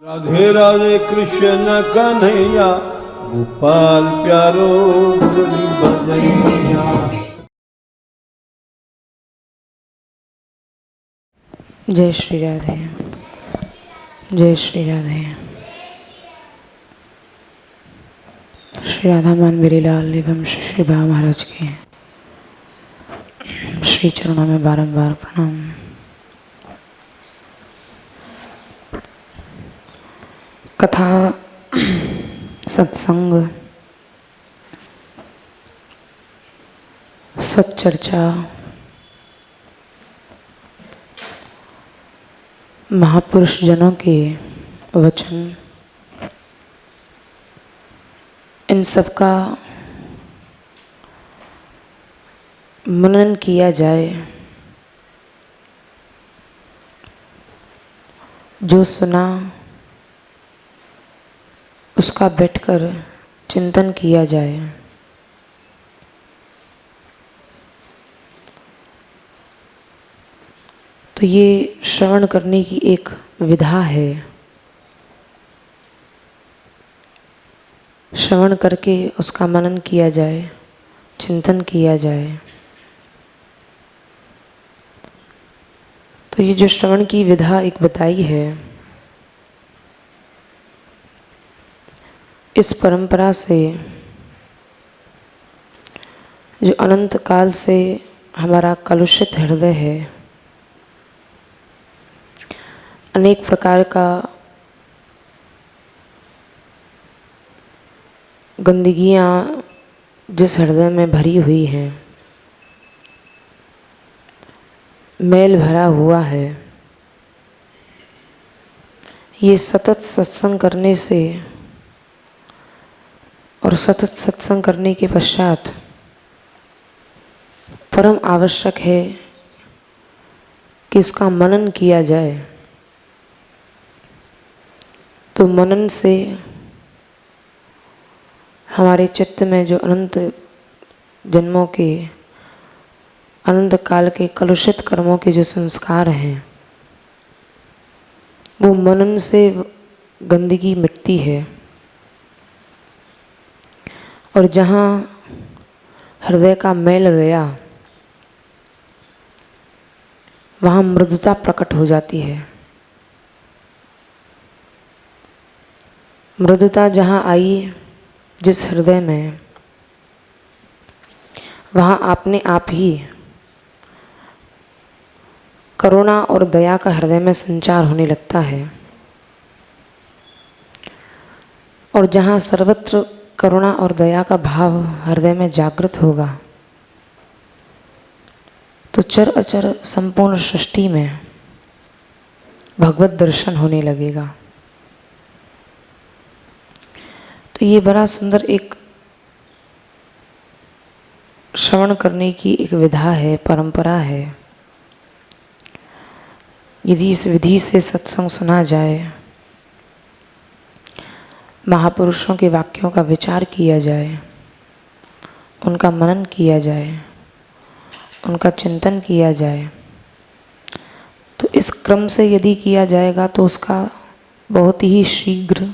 राधे राधे कृष्ण कन्हैया गोपाल प्यारो मुरली बजैया। जय श्री राधे, जय श्री राधे। श्री राधा मानवेरी लाल एवं श्री श्री बा महाराज के श्री चरणों में बारंबार प्रणाम। कथा, सत्संग, सच्चर्चा, महापुरुष जनों के वचन, इन सब का मनन किया जाए। जो सुना उसका बैठकर चिंतन किया जाए। तो ये श्रवण करने की एक विधा है। श्रवण करके उसका मनन किया जाए, चिंतन किया जाए। तो ये जो श्रवण की विधा एक बताई है, इस परंपरा से जो अनंत काल से हमारा कलुषित हृदय है, अनेक प्रकार का गंदगियाँ जिस हृदय में भरी हुई हैं, मैल भरा हुआ है, ये सतत सत्संग करने से और सतत सत्संग करने के पश्चात परम आवश्यक है कि इसका मनन किया जाए। तो मनन से हमारे चित्त में जो अनंत जन्मों के, अनंत काल के कलुषित कर्मों के जो संस्कार हैं, वो मनन से गंदगी मिटती है। और जहाँ हृदय का मैल गया, वहाँ मृदुता प्रकट हो जाती है। मृदुता जहाँ आई जिस हृदय में, वहाँ अपने आप ही करुणा और दया का हृदय में संचार होने लगता है। और जहाँ सर्वत्र करुणा और दया का भाव हृदय में जागृत होगा, तो चर अचर संपूर्ण सृष्टि में भगवत दर्शन होने लगेगा। तो ये बड़ा सुंदर एक श्रवण करने की एक विधा है, परंपरा है। यदि इस विधि से सत्संग सुना जाए, महापुरुषों के वाक्यों का विचार किया जाए, उनका मनन किया जाए, उनका चिंतन किया जाए, तो इस क्रम से यदि किया जाएगा तो उसका बहुत ही शीघ्र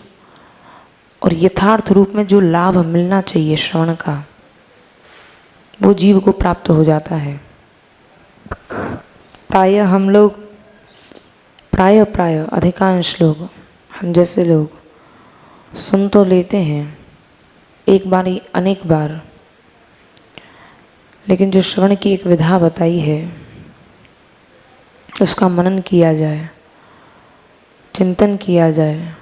और यथार्थ रूप में जो लाभ मिलना चाहिए श्रवण का, वो जीव को प्राप्त हो जाता है। प्रायः हम लोग, प्रायः अधिकांश लोग, हम जैसे लोग सुन तो लेते हैं एक बार ही, अनेक बार, लेकिन जो श्रवण की एक विधा बताई है, उसका मनन किया जाए, चिंतन किया जाए,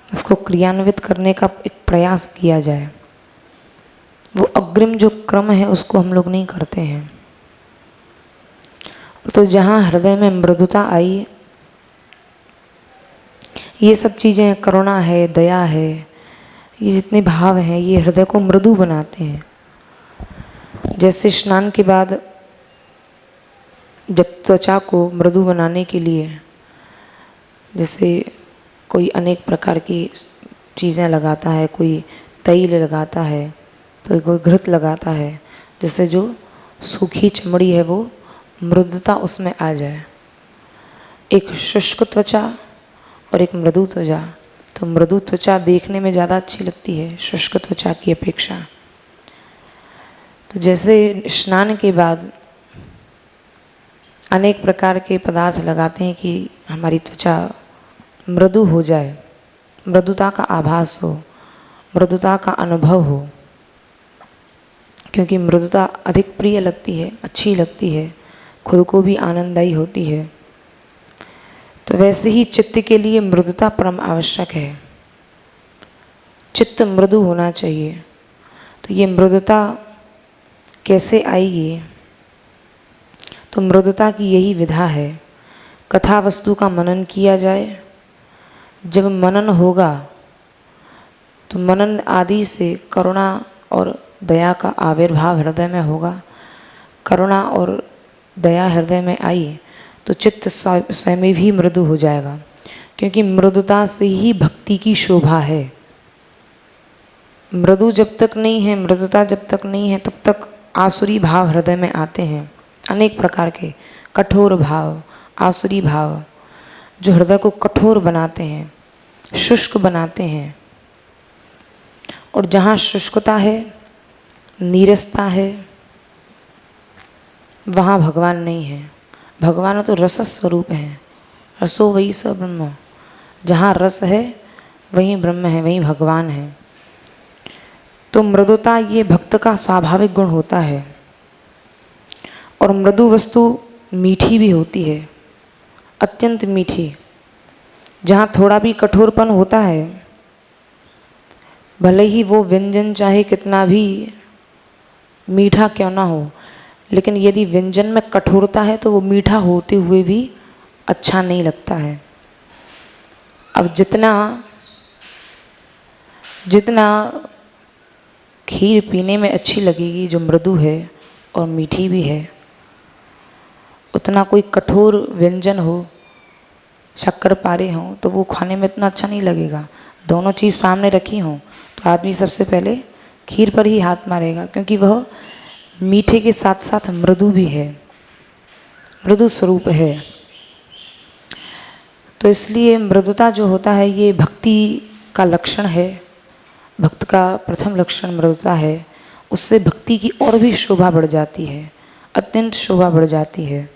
उसको क्रियान्वित करने का एक प्रयास किया जाए, वो अग्रिम जो क्रम है उसको हम लोग नहीं करते हैं। तो जहाँ हृदय में मृदुता आई, ये सब चीज़ें, करुणा है, दया है, ये जितने भाव हैं, ये हृदय को मृदु बनाते हैं। जैसे स्नान के बाद जब त्वचा को मृदु बनाने के लिए जैसे कोई अनेक प्रकार की चीज़ें लगाता है, कोई तैल लगाता है, तो कोई घृत लगाता है, जिससे जो सूखी चमड़ी है वो मृदुता उसमें आ जाए। एक शुष्क त्वचा और एक मृदु त्वचा। तो मृदु त्वचा देखने में ज़्यादा अच्छी लगती है शुष्क त्वचा की अपेक्षा। तो जैसे स्नान के बाद अनेक प्रकार के पदार्थ लगाते हैं कि हमारी त्वचा मृदु हो जाए, मृदुता का आभास हो, मृदुता का अनुभव हो, क्योंकि मृदुता अधिक प्रिय लगती है, अच्छी लगती है, खुद को भी आनंददायी होती है। तो वैसे ही चित्त के लिए मृदुता परम आवश्यक है। चित्त मृदु होना चाहिए। तो ये मृदुता कैसे आएगी? तो मृदुता की यही विधा है, कथा वस्तु का मनन किया जाए। जब मनन होगा तो मनन आदि से करुणा और दया का आविर्भाव हृदय में होगा। करुणा और दया हृदय में आई तो चित्त स्वयं भी मृदु हो जाएगा, क्योंकि मृदुता से ही भक्ति की शोभा है। मृदु जब तक नहीं है, मृदुता जब तक नहीं है, तब तक आसुरी भाव हृदय में आते हैं, अनेक प्रकार के कठोर भाव, आसुरी भाव जो हृदय को कठोर बनाते हैं, शुष्क बनाते हैं। और जहाँ शुष्कता है, नीरसता है, वहाँ भगवान नहीं है। भगवान तो रस स्वरूप है, रसो वही स ब्रह्म। जहाँ रस है वहीं ब्रह्म है, वहीं भगवान है। तो मृदुता ये भक्त का स्वाभाविक गुण होता है। और मृदु वस्तु मीठी भी होती है, अत्यंत मीठी। जहाँ थोड़ा भी कठोरपन होता है, भले ही वो व्यंजन चाहे कितना भी मीठा क्यों ना हो, लेकिन यदि व्यंजन में कठोरता है तो वो मीठा होते हुए भी अच्छा नहीं लगता है। अब जितना खीर पीने में अच्छी लगेगी जो मृदु है और मीठी भी है, उतना कोई कठोर व्यंजन हो, शक्कर पारे हों, तो वो खाने में इतना अच्छा नहीं लगेगा। दोनों चीज़ सामने रखी हों तो आदमी सबसे पहले खीर पर ही हाथ मारेगा, क्योंकि वह मीठे के साथ साथ मृदु भी है, मृदु स्वरूप है। तो इसलिए मृदुता जो होता है ये भक्ति का लक्षण है, भक्त का प्रथम लक्षण मृदुता है। उससे भक्ति की और भी शोभा बढ़ जाती है, अत्यंत शोभा बढ़ जाती है।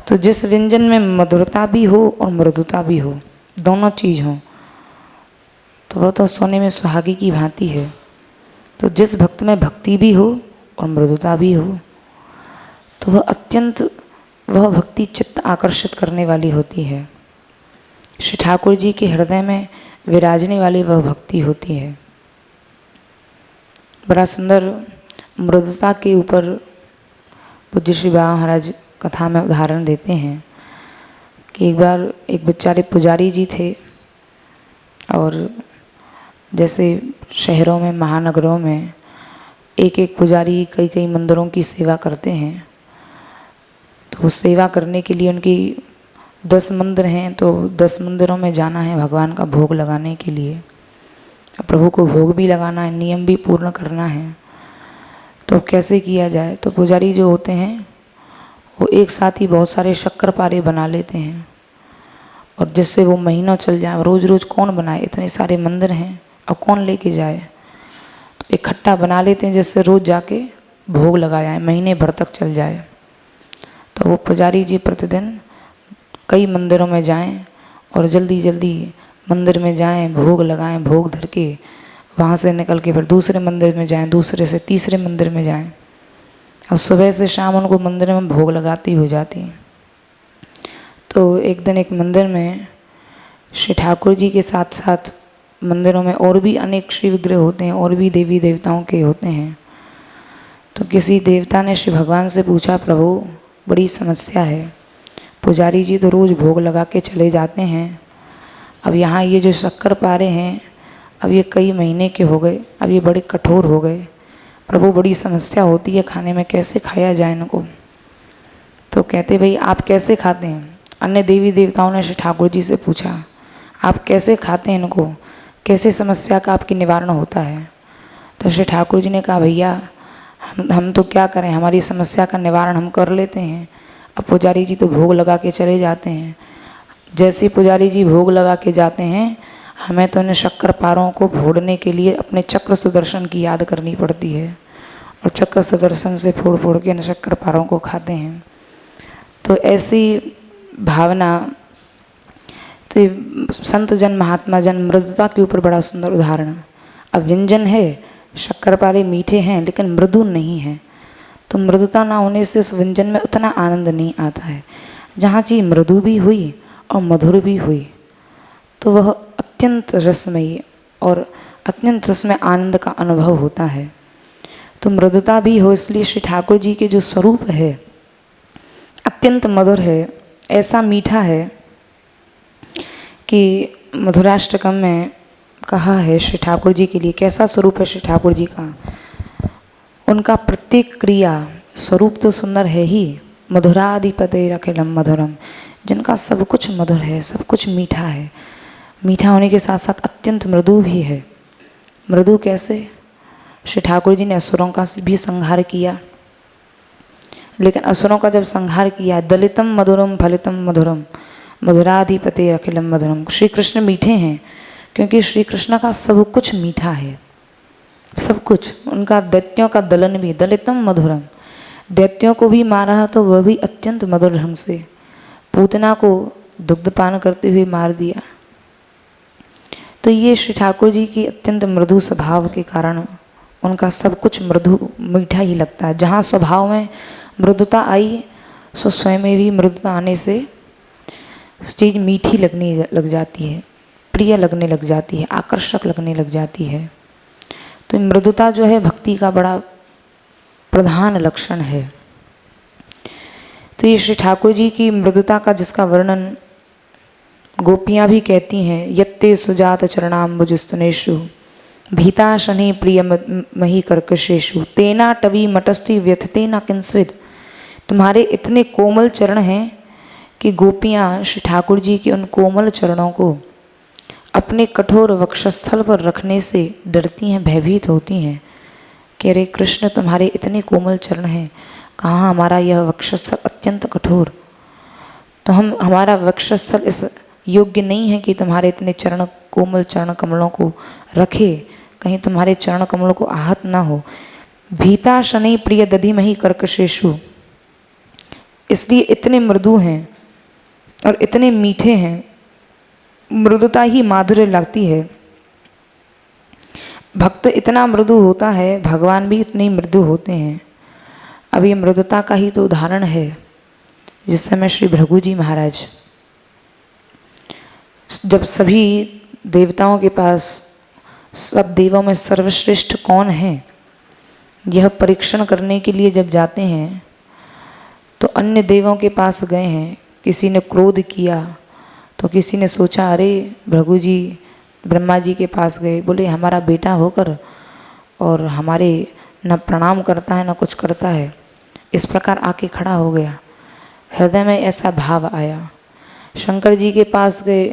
तो जिस व्यंजन में मधुरता भी हो और मृदुता भी हो, दोनों चीज़ हो, तो वह तो सोने में सुहागी की भांति है। तो जिस भक्त में भक्ति भी हो और मृदुता भी हो, तो वह भक्ति चित्त आकर्षित करने वाली होती है। श्री ठाकुर जी के हृदय में विराजने वाली वह भक्ति होती है। बड़ा सुंदर मृदुता के ऊपर पूज्य श्री बाबा महाराज कथा में उदाहरण देते हैं कि एक बार एक बेचारे पुजारी जी थे, और जैसे शहरों में, महानगरों में एक एक पुजारी कई कई मंदिरों की सेवा करते हैं। तो सेवा करने के लिए उनकी 10 मंदिर हैं, तो 10 मंदिरों में जाना है भगवान का भोग लगाने के लिए। प्रभु को भोग भी लगाना है, नियम भी पूर्ण करना है। तो कैसे किया जाए? तो पुजारी जो होते हैं वो एक साथ ही बहुत सारे शक्कर पारे बना लेते हैं, और जिससे वो महीनों चल जाए। रोज़ रोज़ कौन बनाए, इतने सारे मंदिर हैं, अब कौन लेके जाए? तो इकट्ठा बना लेते हैं जिससे रोज़ जाके भोग लगाया है, महीने भर तक चल जाए। तो वो पुजारी जी प्रतिदिन कई मंदिरों में जाएं और जल्दी जल्दी मंदिर में जाएं, भोग लगाएं, भोग धर के वहाँ से निकल के फिर दूसरे मंदिर में जाएं, दूसरे से तीसरे मंदिर में जाएं। अब सुबह से शाम उनको मंदिर में भोग लगाती हो जाती। तो एक दिन एक मंदिर में श्री ठाकुर जी के साथ साथ मंदिरों में और भी अनेक श्री विग्रह होते हैं, और भी देवी देवताओं के होते हैं। तो किसी देवता ने श्री भगवान से पूछा, प्रभु बड़ी समस्या है, पुजारी जी तो रोज़ भोग लगा के चले जाते हैं, अब यहाँ ये जो शक्कर पारे हैं अब ये कई महीने के हो गए, अब ये बड़े कठोर हो गए, प्रभु बड़ी समस्या होती है खाने में, कैसे खाया जाए इनको? तो कहते, भाई आप कैसे खाते हैं? अन्य देवी देवताओं ने श्री ठाकुर जी से पूछा, आप कैसे खाते हैं इनको, कैसे समस्या का आपकी निवारण होता है? तो श्री ठाकुर जी ने कहा, भैया हम तो क्या करें, हमारी समस्या का निवारण हम कर लेते हैं, अब पुजारी जी तो भोग लगा के चले जाते हैं। जैसे पुजारी जी भोग लगा के जाते हैं, हमें तो इन शक्कर पारों को फोड़ने के लिए अपने चक्र सुदर्शन की याद करनी पड़ती है और चक्र सुदर्शन से फोड़ फोड़ के इन शक्कर पारों को खाते हैं। तो ऐसी भावना, तो संत जन महात्मा जन मृदुता के ऊपर बड़ा सुंदर उदाहरण। अब व्यंजन है, शक्कर पारे मीठे हैं लेकिन मृदु नहीं हैं, तो मृदुता ना होने से उस व्यंजन में उतना आनंद नहीं आता है। जहाँ चीज़ मृदु भी हुई और मधुर भी हुई तो वह अत्यंत रसमयी और अत्यंत रसमय आनंद का अनुभव होता है। तो मृदुता भी हो, इसलिए श्री ठाकुर जी के जो स्वरूप है अत्यंत मधुर है, ऐसा मीठा है कि मधुराष्टकम में कहा है श्री ठाकुर जी के लिए कैसा स्वरूप है श्री ठाकुर जी का। उनका प्रत्येक क्रिया स्वरूप तो सुंदर है ही, मधुराधिपते अखिलम मधुरम, जिनका सब कुछ मधुर है, सब कुछ मीठा है। मीठा होने के साथ साथ अत्यंत मृदु भी है। मृदु कैसे? श्री ठाकुर जी ने असुरों का भी संहार किया, लेकिन असुरों का जब संहार किया, दलितम मधुरम फलितम मधुरम मधुराधिपते अखिलम मधुरम। श्री कृष्ण मीठे हैं क्योंकि श्री कृष्ण का सब कुछ मीठा है, सब कुछ। उनका दैत्यों का दलन भी दलितम मधुरम, दैत्यों को भी मारा तो वह भी अत्यंत मधुर ढंग से। पूतना को दुग्धपान करते हुए मार दिया। तो ये श्री ठाकुर जी की अत्यंत मृदु स्वभाव के कारण उनका सब कुछ मृदु मीठा ही लगता है। जहाँ स्वभाव में मृदुता आई सो स्वयं में भी मृदुता आने से चीज़ मीठी लगने लग जाती है, प्रिय लगने लग जाती है, आकर्षक लगने लग जाती है। तो मृदुता जो है भक्ति का बड़ा प्रधान लक्षण है। तो ये श्री ठाकुर जी की मृदुता का जिसका वर्णन गोपियाँ भी कहती हैं, यत्ते सुजात चरणाम्बुजस्तनेषु भीता शनि प्रिय मही कर्कशेषु तेना टवी मटस्ति व्यथते न किंस्विद। तुम्हारे इतने कोमल चरण हैं कि गोपियाँ श्री ठाकुर जी के उन कोमल चरणों को अपने कठोर वक्षस्थल पर रखने से डरती हैं, भयभीत होती हैं कि अरे कृष्ण तुम्हारे इतने कोमल चरण हैं, कहाँ हमारा यह वक्षस्थल अत्यंत कठोर, तो हमारा वक्षस्थल इस योग्य नहीं है कि तुम्हारे इतने चरण कोमल चरण कमलों को रखे, कहीं तुम्हारे चरण कमलों को आहत ना हो। भीता शनि प्रिय दधिमहि कर्कशेषु, इसलिए इतने मृदु हैं और इतने मीठे हैं। मृदुता ही माधुर्य लगती है। भक्त इतना मृदु होता है, भगवान भी इतने मृदु होते हैं। अब ये मृदुता का ही तो उदाहरण है जिस समय श्री भृगु जी महाराज, जब सभी देवताओं के पास सब देवों में सर्वश्रेष्ठ कौन है यह परीक्षण करने के लिए जब जाते हैं, तो अन्य देवों के पास गए हैं। किसी ने क्रोध किया तो किसी ने सोचा अरे भृगु जी ब्रह्मा जी के पास गए, बोले हमारा बेटा होकर और हमारे न प्रणाम करता है न कुछ करता है, इस प्रकार आके खड़ा हो गया। हृदय में ऐसा भाव आया। शंकर जी के पास गए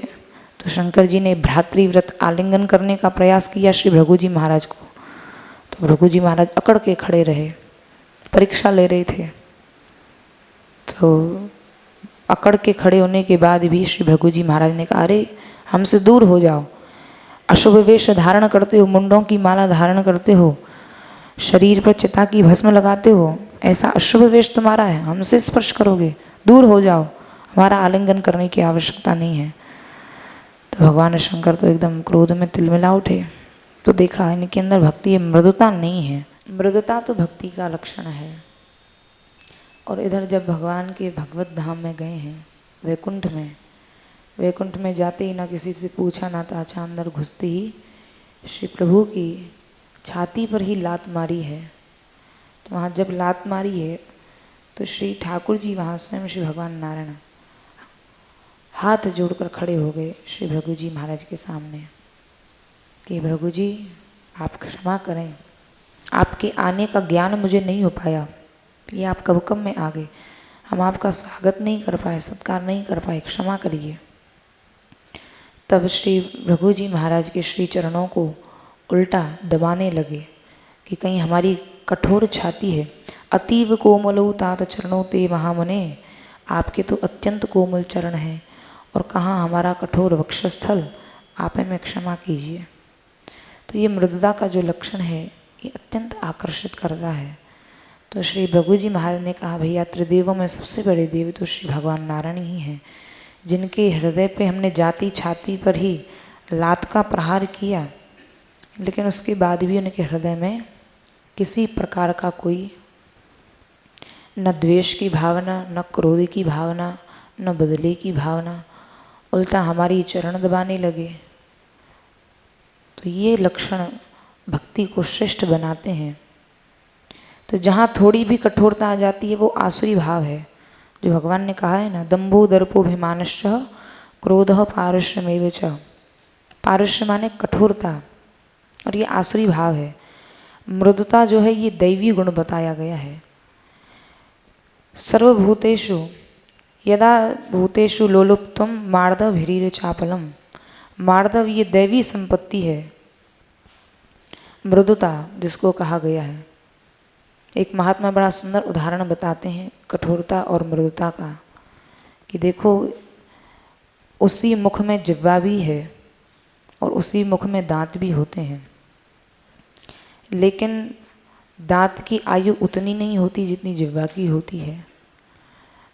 तो शंकर जी ने भ्रातृव्रत आलिंगन करने का प्रयास किया श्री भृगु जी महाराज को, तो भृगु जी महाराज अकड़ के खड़े रहे, परीक्षा ले रहे थे। तो अकड़ के खड़े होने के बाद भी श्री भृगु जी महाराज ने कहा अरे हमसे दूर हो जाओ, अशुभ वेश धारण करते हो, मुंडों की माला धारण करते हो, शरीर पर चिता की भस्म लगाते हो, ऐसा अशुभ वेश तुम्हारा है, हमसे स्पर्श करोगे, दूर हो जाओ, हमारा आलिंगन करने की आवश्यकता नहीं है। तो भगवान शंकर तो एकदम क्रोध में तिलमिला उठे। तो देखा इनके अंदर भक्ति है, मृदुता नहीं है। मृदुता तो भक्ति का लक्षण है। और इधर जब भगवान के भगवत धाम में गए हैं, वैकुंठ में जाते ही ना किसी से पूछा ना ताछा, अंदर घुसते ही श्री प्रभु की छाती पर ही लात मारी है। तो वहाँ जब लात मारी है तो श्री ठाकुर जी वहाँ स्वयं श्री भगवान नारायण हाथ जोड़कर खड़े हो गए श्री भृगु जी महाराज के सामने कि भृगु जी आप क्षमा करें, आपके आने का ज्ञान मुझे नहीं हो पाया, ये आप कब में आ गए, हम आपका स्वागत नहीं कर पाए, सत्कार नहीं कर पाए, क्षमा करिए। तब श्री भृगु जी महाराज के श्री चरणों को उल्टा दबाने लगे कि कहीं हमारी कठोर छाती है। अतीव कोमलो तात चरणों ते महामने आपके तो अत्यंत कोमल चरण हैं और कहाँ हमारा कठोर वक्षस्थल, आप हमें क्षमा कीजिए। तो ये मृदुता का जो लक्षण है ये अत्यंत आकर्षित करता है। तो श्री भृगु जी महाराज ने कहा, भैया त्रिदेवों में सबसे बड़े देव तो श्री भगवान नारायण ही हैं, जिनके हृदय पे हमने जाति छाती पर ही लात का प्रहार किया, लेकिन उसके बाद भी उनके हृदय में किसी प्रकार का कोई न द्वेष की भावना, न क्रोध की भावना, न बदले की भावना, उल्टा हमारी चरण दबाने लगे। तो ये लक्षण भक्ति को श्रेष्ठ बनाते हैं। तो जहाँ थोड़ी भी कठोरता आ जाती है वो आसुरी भाव है, जो भगवान ने कहा है ना, दंभो दर्पोभिमानश्च क्रोधः पारुष्यमेव च। पारुष्य माने कठोरता, और ये आसुरी भाव है। मृदुता जो है ये दैवी गुण बताया गया है। सर्वभूतेषु यदा भूतेषु लोलुप्तम मार्दव हीर चापलम। मार्दव ये दैवी संपत्ति है, मृदुता जिसको कहा गया है। एक महात्मा बड़ा सुंदर उदाहरण बताते हैं कठोरता और मृदुता का, कि देखो उसी मुख में जिह्वा भी है और उसी मुख में दांत भी होते हैं, लेकिन दांत की आयु उतनी नहीं होती जितनी जिह्वा की होती है।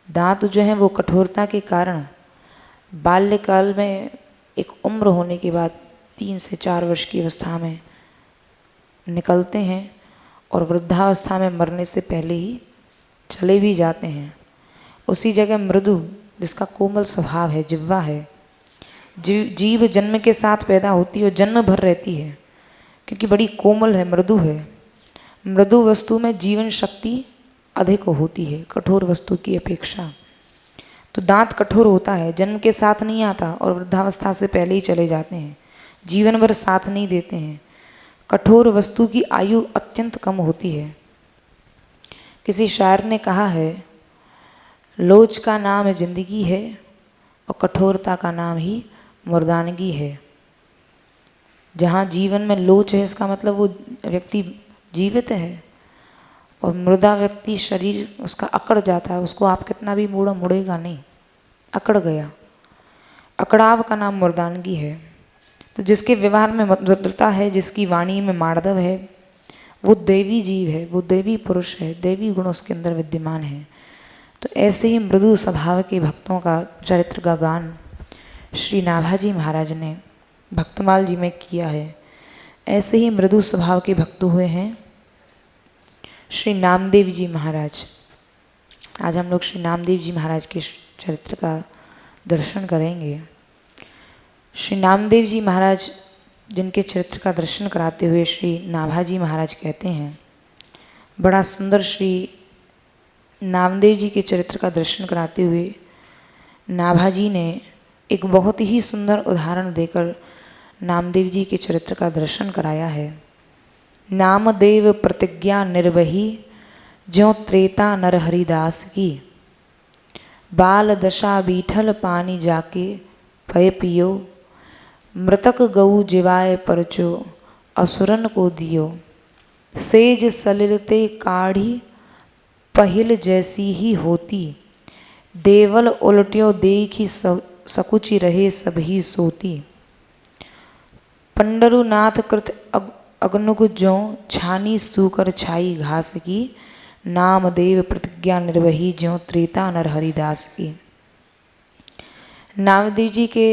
दांत जो है वो कठोरता के कारण बाल्यकाल में एक उम्र होने के बाद 3 से 4 वर्ष की अवस्था में निकलते हैं और वृद्धावस्था में मरने से पहले ही चले भी जाते हैं। उसी जगह मृदु जिसका कोमल स्वभाव है, जिह्वा है, जीव जन्म के साथ पैदा होती है और जन्म भर रहती है, क्योंकि बड़ी कोमल है, मृदु है। मृदु वस्तु में जीवन शक्ति अधिक होती है कठोर वस्तु की अपेक्षा। तो दांत कठोर होता है, जन्म के साथ नहीं आता और वृद्धावस्था से पहले ही चले जाते हैं, जीवन भर साथ नहीं देते हैं। कठोर वस्तु की आयु अत्यंत कम होती है। किसी शायर ने कहा है, लोच का नाम जिंदगी है और कठोरता का नाम ही मुर्दानगी है। जहाँ जीवन में लोच है इसका मतलब वो व्यक्ति जीवित है, और मृदा व्यक्ति शरीर उसका अकड़ जाता है, उसको आप कितना भी मोड़ो मुड़ेगा नहीं, अकड़ गया। अकड़ाव का नाम मुर्दानगी है। तो जिसके व्यवहार में मृदुता है, जिसकी वाणी में मार्दव है, वो देवी जीव है, वो देवी पुरुष है, देवी गुण उसके अंदर विद्यमान है। तो ऐसे ही मृदु स्वभाव के भक्तों का चरित्र का गान श्री नाभाजी महाराज ने भक्तमाल जी में किया है। ऐसे ही मृदु स्वभाव के भक्त हुए हैं श्री नामदेव जी महाराज। आज हम लोग श्री नामदेव जी महाराज के चरित्र का दर्शन करेंगे। श्री नामदेव जी महाराज जिनके चरित्र का दर्शन कराते हुए श्री नाभाजी महाराज कहते हैं, बड़ा सुंदर श्री नामदेव जी के चरित्र का दर्शन कराते हुए नाभाजी ने एक बहुत ही सुंदर उदाहरण देकर नामदेव जी के चरित्र का दर्शन कराया है। नामदेव प्रतिज्ञा निर्वही ज्यों त्रेता नरहरिदास की। बाल दशा बीठल पानी जाके पय पियो। मृतक गऊ जिवाय परचो असुरन को दियो। सेज सलिलते काढ़ी पहिल जैसी ही होती। देवल उलट्यो देखी सकुचि रहे सभी सोती। पंडरुनाथ कृत अग्नुग ज्यों छानी सूकर छाई घास की। नामदेव प्रतिज्ञा निर्वही ज्यों त्रेता नरहरिदास की। नामदेव जी के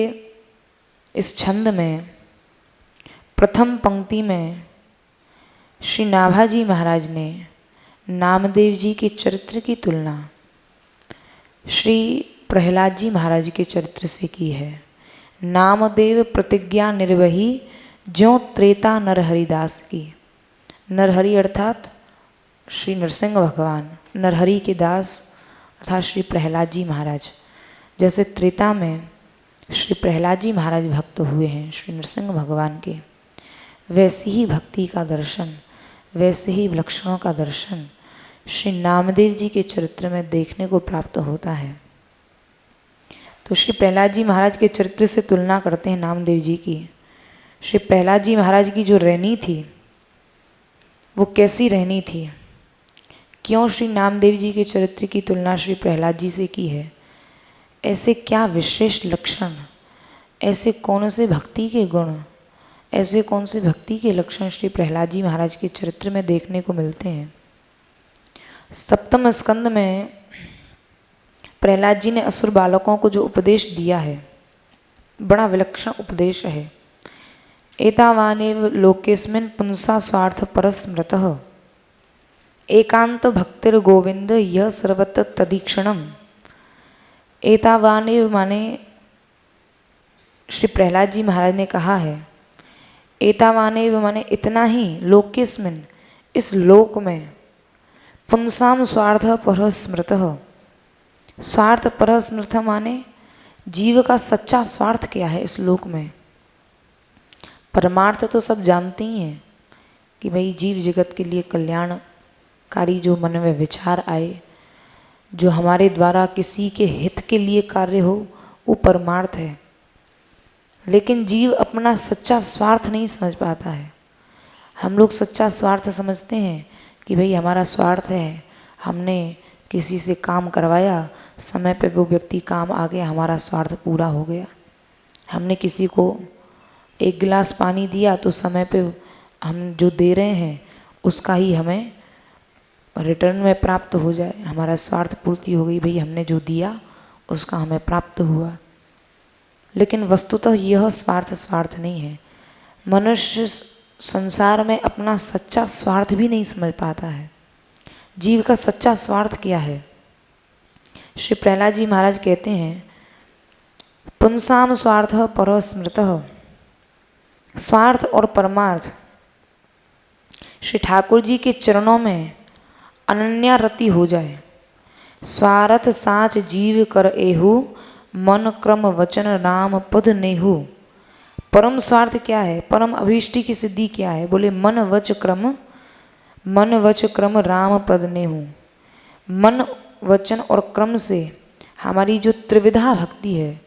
इस छंद में प्रथम पंक्ति में श्री नाभाजी महाराज ने नामदेव जी के चरित्र की तुलना श्री प्रहलाद जी महाराज के चरित्र से की है। नामदेव प्रतिज्ञा निर्वही ज्यों त्रेता नरहरिदास की। नरहरि अर्थात श्री नरसिंह भगवान, नरहरि के दास अर्थात श्री प्रहलाद जी महाराज। जैसे त्रेता में श्री प्रहलाद जी महाराज भक्त हुए हैं श्री नरसिंह भगवान के, वैसी ही भक्ति का दर्शन, वैसे ही लक्षणों का दर्शन श्री नामदेव जी के चरित्र में देखने को प्राप्त होता है। तो श्री प्रहलाद जी महाराज के चरित्र से तुलना करते हैं नामदेव जी की। श्री प्रहलाद जी महाराज की जो रहनी थी वो कैसी रहनी थी, क्यों श्री नामदेव जी के चरित्र की तुलना श्री प्रहलाद जी से की है, ऐसे क्या विशेष लक्षण, ऐसे कौन से भक्ति के गुण, ऐसे कौन से भक्ति के लक्षण श्री प्रहलाद जी महाराज के चरित्र में देखने को मिलते हैं। सप्तम स्कंद में प्रहलाद जी ने असुर बालकों को जो उपदेश दिया है, बड़ा विलक्षण उपदेश है। एतावानेव लोकेस्मिन् पुंसा स्वार्थ परस्मृतः एकांत भक्तिर गोविंद यह सर्वत्र तदीक्षणम। एतावानेव माने श्री प्रहलाद जी महाराज ने कहा है, एतावानेव माने इतना ही, लोकेस्मिन् इस लोक में, पुंसाम स्वार्थ परस्मृतः, स्वार्थ परस्मृत माने जीव का सच्चा स्वार्थ क्या है इस लोक में। परमार्थ तो सब जानते ही हैं कि भाई जीव जगत के लिए कल्याणकारी जो मन में विचार आए, जो हमारे द्वारा किसी के हित के लिए कार्य हो, वो परमार्थ है। लेकिन जीव अपना सच्चा स्वार्थ नहीं समझ पाता है। हम लोग सच्चा स्वार्थ समझते हैं कि भाई हमारा स्वार्थ है, हमने किसी से काम करवाया, समय पे वो व्यक्ति काम आ गया, हमारा स्वार्थ पूरा हो गया। हमने किसी को एक गिलास पानी दिया तो समय पे हम जो दे रहे हैं उसका ही हमें रिटर्न में प्राप्त हो जाए, हमारा स्वार्थ पूर्ति हो गई, भाई हमने जो दिया उसका हमें प्राप्त हुआ। लेकिन वस्तुतः यह स्वार्थ नहीं है। मनुष्य संसार में अपना सच्चा स्वार्थ भी नहीं समझ पाता है। जीव का सच्चा स्वार्थ क्या है? श्री प्रहलाद जी महाराज कहते हैं, पुंसाम स्वार्थ परस्मृतः, स्वार्थ और परमार्थ श्री ठाकुर जी के चरणों में अनन्या रति हो जाए। स्वार्थ साच जीव कर एहु, मन क्रम वचन राम पद नेहु। परम स्वार्थ क्या है? परम अभीष्टि की सिद्धि क्या है? बोले मन वच क्रम राम पद नेहु। मन वचन और क्रम से हमारी जो त्रिविधा भक्ति है,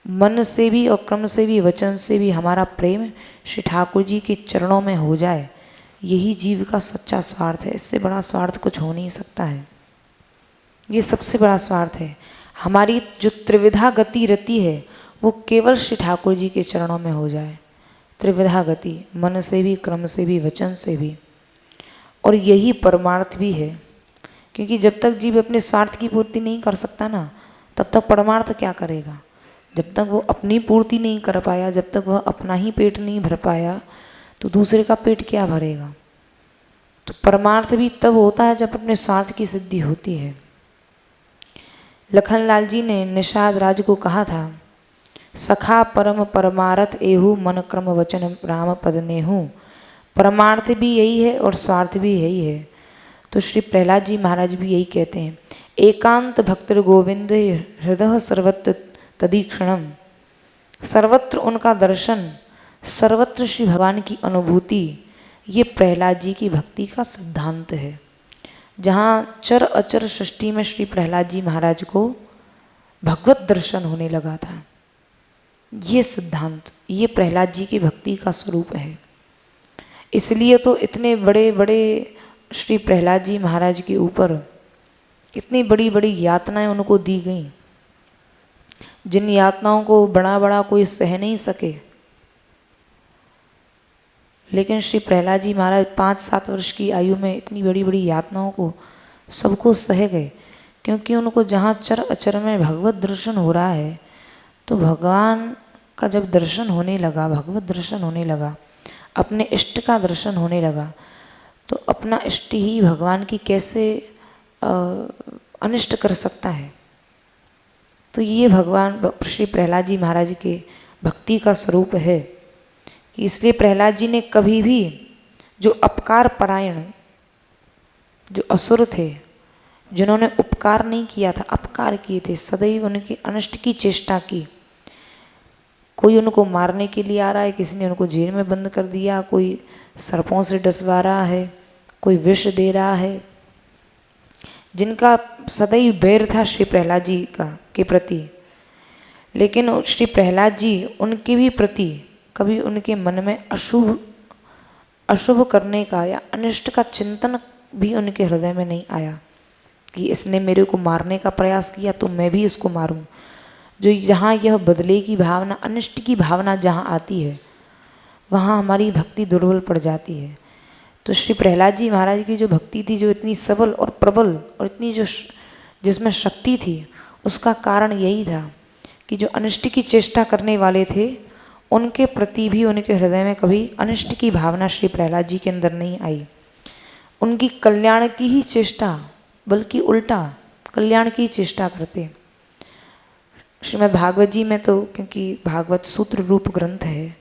मन से भी और क्रम से भी वचन से भी हमारा प्रेम श्री ठाकुर जी के चरणों में हो जाए, यही जीव का सच्चा स्वार्थ है। इससे बड़ा स्वार्थ कुछ हो नहीं सकता है। ये सबसे बड़ा स्वार्थ है। हमारी जो त्रिविधा गति रति है वो केवल श्री ठाकुर जी के चरणों में हो जाए। त्रिविधा गति मन से भी, क्रम से भी, वचन से भी, और यही परमार्थ भी है। क्योंकि जब तक जीव अपने स्वार्थ की पूर्ति नहीं कर सकता ना, तब तक परमार्थ क्या करेगा? जब तक वो अपनी पूर्ति नहीं कर पाया, जब तक वह अपना ही पेट नहीं भर पाया, तो दूसरे का पेट क्या भरेगा? तो परमार्थ भी तब होता है जब अपने स्वार्थ की सिद्धि होती है। लखनलाल जी ने निषाद राज को कहा था, सखा परम परमार्थ एहु, मन क्रम वचन राम पद नेहु। परमार्थ भी यही है और स्वार्थ भी यही है। तो श्री प्रहलाद जी महाराज भी यही कहते हैं, एकांत भक्तिर गोविंद हृदय सर्वत्र तदीक्षणम। सर्वत्र उनका दर्शन, सर्वत्र श्री भगवान की अनुभूति, ये प्रहलाद जी की भक्ति का सिद्धांत है। जहाँ चर अचर सृष्टि में श्री प्रहलाद जी महाराज को भगवत दर्शन होने लगा था, ये सिद्धांत, ये प्रहलाद जी की भक्ति का स्वरूप है। इसलिए तो इतने बड़े बड़े श्री प्रहलाद जी महाराज के ऊपर इतनी बड़ी बड़ी यातनाएं उनको दी गई, जिन यातनाओं को बड़ा बड़ा कोई सह नहीं सके। लेकिन श्री प्रहलाद जी महाराज 5-7 वर्ष की आयु में इतनी बड़ी बड़ी यातनाओं को सबको सह गए, क्योंकि उनको जहाँ चर अचर में भगवत दर्शन हो रहा है, तो भगवान का जब दर्शन होने लगा, भगवत दर्शन होने लगा, अपने इष्ट का दर्शन होने लगा, तो अपना इष्ट ही भगवान की कैसे अनिष्ट कर सकता है? तो ये भगवान श्री प्रहलाद जी महाराज के भक्ति का स्वरूप है। कि इसलिए प्रहलाद जी ने कभी भी जो अपकार परायण, जो असुर थे, जिन्होंने उपकार नहीं किया था, अपकार किए थे, सदैव उनके अनिष्ट की चेष्टा की। कोई उनको मारने के लिए आ रहा है, किसी ने उनको जेल में बंद कर दिया, कोई सर्पों से डसवा रहा है, कोई विष दे रहा है, जिनका सदैव बैर था श्री प्रहलाद जी का के प्रति। लेकिन श्री प्रहलाद जी उनके भी प्रति कभी उनके मन में अशुभ करने का या अनिष्ट का चिंतन भी उनके हृदय में नहीं आया कि इसने मेरे को मारने का प्रयास किया तो मैं भी इसको मारूं, जो यहाँ यह बदले की भावना, अनिष्ट की भावना जहाँ आती है, वहाँ हमारी भक्ति दुर्बल पड़ जाती है। तो श्री प्रहलाद जी महाराज की जो भक्ति थी, जो इतनी सबल और प्रबल और इतनी जिसमें शक्ति थी, उसका कारण यही था कि जो अनिष्ट की चेष्टा करने वाले थे, उनके प्रति भी उनके हृदय में कभी अनिष्ट की भावना श्री प्रहलाद जी के अंदर नहीं आई। उनकी कल्याण की ही चेष्टा, बल्कि उल्टा कल्याण की चेष्टा करते। श्रीमद् भागवत जी में तो, क्योंकि भागवत सूत्र रूप ग्रंथ है,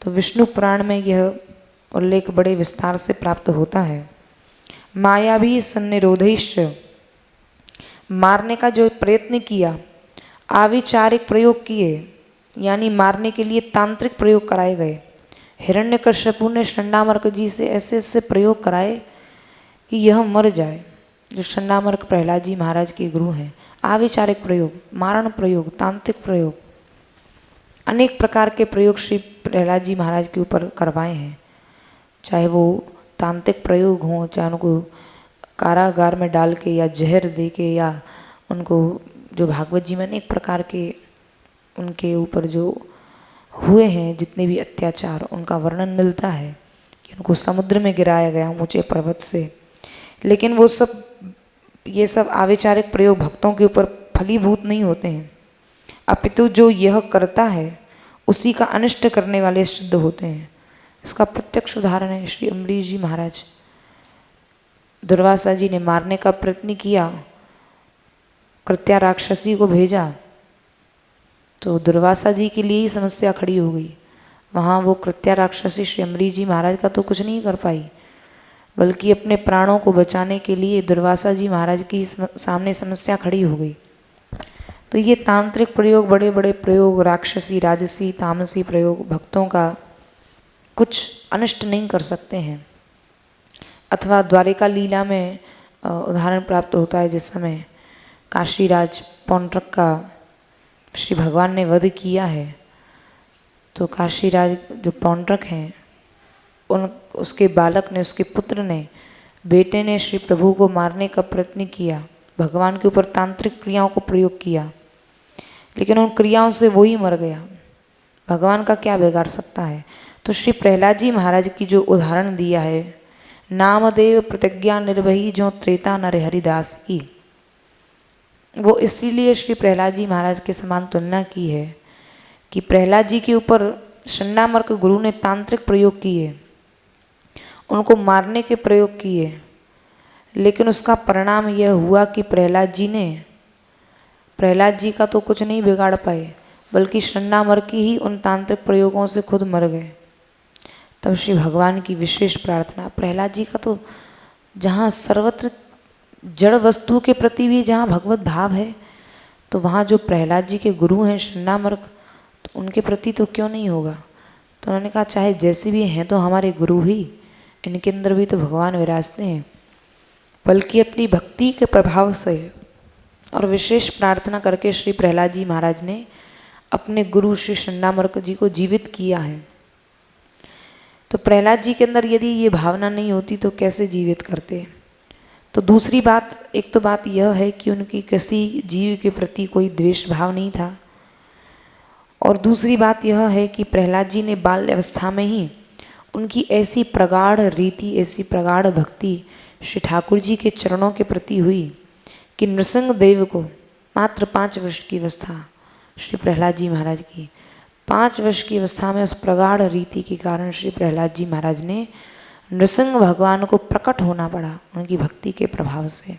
तो विष्णु पुराण में यह उल्लेख बड़े विस्तार से प्राप्त होता है। माया भी सन्निरोधैश्च, मारने का जो प्रयत्न किया, आविचारिक प्रयोग किए, यानी मारने के लिए तांत्रिक प्रयोग कराए गए। हिरण्यकश्यपु ने षण्डामर्क जी से ऐसे ऐसे प्रयोग कराए कि यह मर जाए। जो षण्डामर्क प्रहलाद जी महाराज के गुरु हैं, आविचारिक प्रयोग, मारण प्रयोग, तांत्रिक प्रयोग, अनेक प्रकार के प्रयोग श्री प्रहलाद जी महाराज के ऊपर करवाए हैं। चाहे वो तांत्रिक प्रयोग हों, चाहे उनको कारागार में डाल के या जहर दे के, या उनको जो भागवत जी में अनेक प्रकार के उनके ऊपर जो हुए हैं जितने भी अत्याचार, उनका वर्णन मिलता है कि उनको समुद्र में गिराया गया ऊंचे पर्वत से। लेकिन वो सब, ये सब आविचारिक प्रयोग भक्तों के ऊपर फलीभूत नहीं होते हैं, अपितु जो यह करता है उसी का अनिष्ट करने वाले सिद्ध होते हैं। इसका प्रत्यक्ष उदाहरण है श्री अम्बरीश जी महाराज। दुर्वासा जी ने मारने का प्रयत्न किया, कृत्या राक्षसी को भेजा, तो दुर्वासा जी के लिए ही समस्या खड़ी हो गई। वहाँ वो कृत्या राक्षसी श्री अम्बरीश जी महाराज का तो कुछ नहीं कर पाई, बल्कि अपने प्राणों को बचाने के लिए दुर्वासा जी महाराज की सामने समस्या खड़ी हो गई। तो ये तांत्रिक प्रयोग, बड़े बड़े प्रयोग, राक्षसी, राजसी, तामसी प्रयोग भक्तों का कुछ अनिष्ट नहीं कर सकते हैं। अथवा द्वारिका लीला में उदाहरण प्राप्त होता है, जिस समय काशीराज पौंड्रक का श्री भगवान ने वध किया है, तो काशीराज जो पौंड्रक हैं, उसके बालक ने, उसके पुत्र ने, बेटे ने श्री प्रभु को मारने का प्रयत्न किया, भगवान के ऊपर तांत्रिक क्रियाओं को प्रयोग किया, लेकिन उन क्रियाओं से वो ही मर गया। भगवान का क्या बिगाड़ सकता है। तो श्री प्रहलाद जी महाराज की जो उदाहरण दिया है, नामदेव प्रतिज्ञा निर्वही जो त्रेता नर हरिदास की, वो इसीलिए श्री प्रहलाद जी महाराज के समान तुलना की है कि प्रहलाद जी के ऊपर षण्डामर्क गुरु ने तांत्रिक प्रयोग किए, उनको मारने के प्रयोग किए, लेकिन उसका परिणाम यह हुआ कि प्रहलाद जी का तो कुछ नहीं बिगाड़ पाए, बल्कि षण्डामर्क ही उन तांत्रिक प्रयोगों से खुद मर गए। तब श्री भगवान की विशेष प्रार्थना, प्रहलाद जी का तो जहाँ सर्वत्र जड़ वस्तु के प्रति भी जहाँ भगवत भाव है, तो वहाँ जो प्रहलाद जी के गुरु हैं षण्डामर्क, तो उनके प्रति तो क्यों नहीं होगा। तो उन्होंने कहा चाहे जैसे भी हैं तो हमारे गुरु ही, इनके अंदर भी तो भगवान विराजते हैं। बल्कि अपनी भक्ति के प्रभाव से और विशेष प्रार्थना करके श्री प्रहलाद जी महाराज ने अपने गुरु श्री षण्डामर्क जी को जीवित किया है। तो प्रहलाद जी के अंदर यदि ये भावना नहीं होती तो कैसे जीवित करते। तो दूसरी बात, एक तो बात यह है कि उनकी किसी जीव के प्रति कोई द्वेष भाव नहीं था, और दूसरी बात यह है कि प्रहलाद जी ने बाल्य अवस्था में ही उनकी ऐसी प्रगाढ़ रीति, ऐसी प्रगाढ़ भक्ति श्री ठाकुर जी के चरणों के प्रति हुई कि नृसिंह देव को मात्र 5 वर्ष की अवस्था, श्री प्रहलाद जी महाराज की 5 वर्ष की अवस्था में उस प्रगाढ़ रीति के कारण श्री प्रहलाद जी महाराज ने नृसिंह भगवान को प्रकट होना पड़ा उनकी भक्ति के प्रभाव से।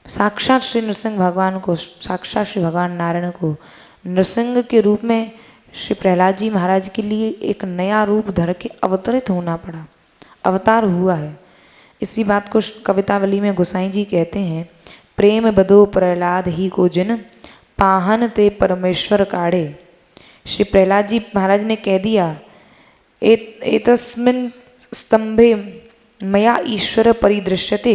साक्षात श्री नृसिंह भगवान को, साक्षात श्री भगवान नारायण को नृसिंह के रूप में श्री प्रहलाद जी महाराज के लिए एक नया रूप धर के अवतरित होना पड़ा, अवतार हुआ है। इसी बात को कवितावली में गोसाई जी कहते हैं, प्रेम बदो प्रहलाद ही को जिन पाहन ते परमेश्वर काढ़े। श्री प्रहलाद जी महाराज ने कह दिया, एतस्मिन् स्तंभे मया ईश्वर परिदृश्यते,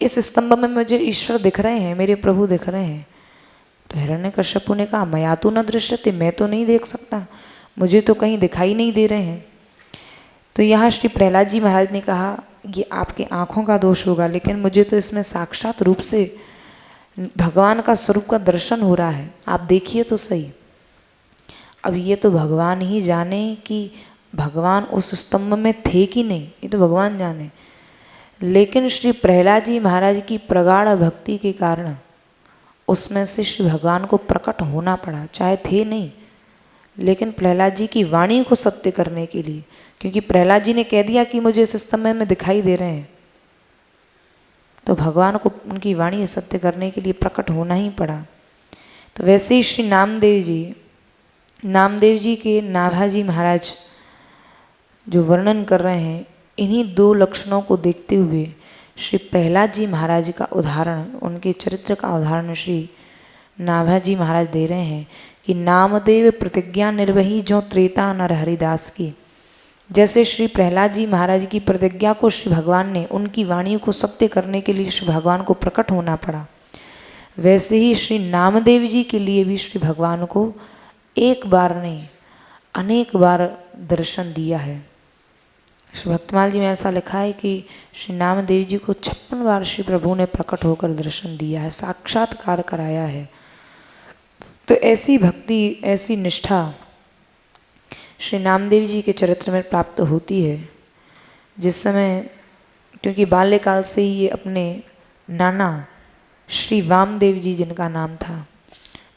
इस स्तंभ में मुझे ईश्वर दिख रहे हैं, मेरे प्रभु दिख रहे हैं। तो हिरण्यकश्यपु ने कहा, मया तो न दृश्यते, मैं तो नहीं देख सकता, मुझे तो कहीं दिखाई नहीं दे रहे हैं। तो यहाँ श्री प्रहलाद जी महाराज ने कहा, ये आपकी आँखों का दोष होगा, लेकिन मुझे तो इसमें साक्षात रूप से भगवान का स्वरूप का दर्शन हो रहा है, आप देखिए तो सही। अब ये तो भगवान ही जाने कि भगवान उस स्तंभ में थे कि नहीं, ये तो भगवान जाने। लेकिन श्री प्रहलाद जी महाराज की प्रगाढ़ भक्ति के कारण उसमें से श्री भगवान को प्रकट होना पड़ा, चाहे थे नहीं, लेकिन प्रहलाद जी की वाणी को सत्य करने के लिए, क्योंकि प्रहलाद जी ने कह दिया कि मुझे इस स्तंभ में दिखाई दे रहे हैं, तो भगवान को उनकी वाणी सत्य करने के लिए प्रकट होना ही पड़ा। तो वैसे ही श्री नामदेव जी के नाभाजी महाराज जो वर्णन कर रहे हैं, इन्हीं दो लक्षणों को देखते हुए श्री प्रहलाद जी महाराज का उदाहरण, उनके चरित्र का उदाहरण श्री नाभाजी महाराज दे रहे हैं कि नामदेव प्रतिज्ञा निर्वही जो त्रेता नर हरिदास की। जैसे श्री प्रहलाद जी महाराज की प्रतिज्ञा को श्री भगवान ने उनकी वाणी को सत्य करने के लिए श्री भगवान को प्रकट होना पड़ा, वैसे ही श्री नामदेव जी के लिए भी श्री भगवान को एक बार नहीं अनेक बार दर्शन दिया है। श्री भक्तमाल जी में ऐसा लिखा है कि श्री नामदेव जी को 56 बार श्री प्रभु ने प्रकट होकर दर्शन दिया है, साक्षात्कार कराया है। तो ऐसी भक्ति, ऐसी निष्ठा श्री नामदेव जी के चरित्र में प्राप्त होती है, जिस समय, क्योंकि बाल्यकाल से ही ये अपने नाना श्री वामदेव जी जिनका नाम था,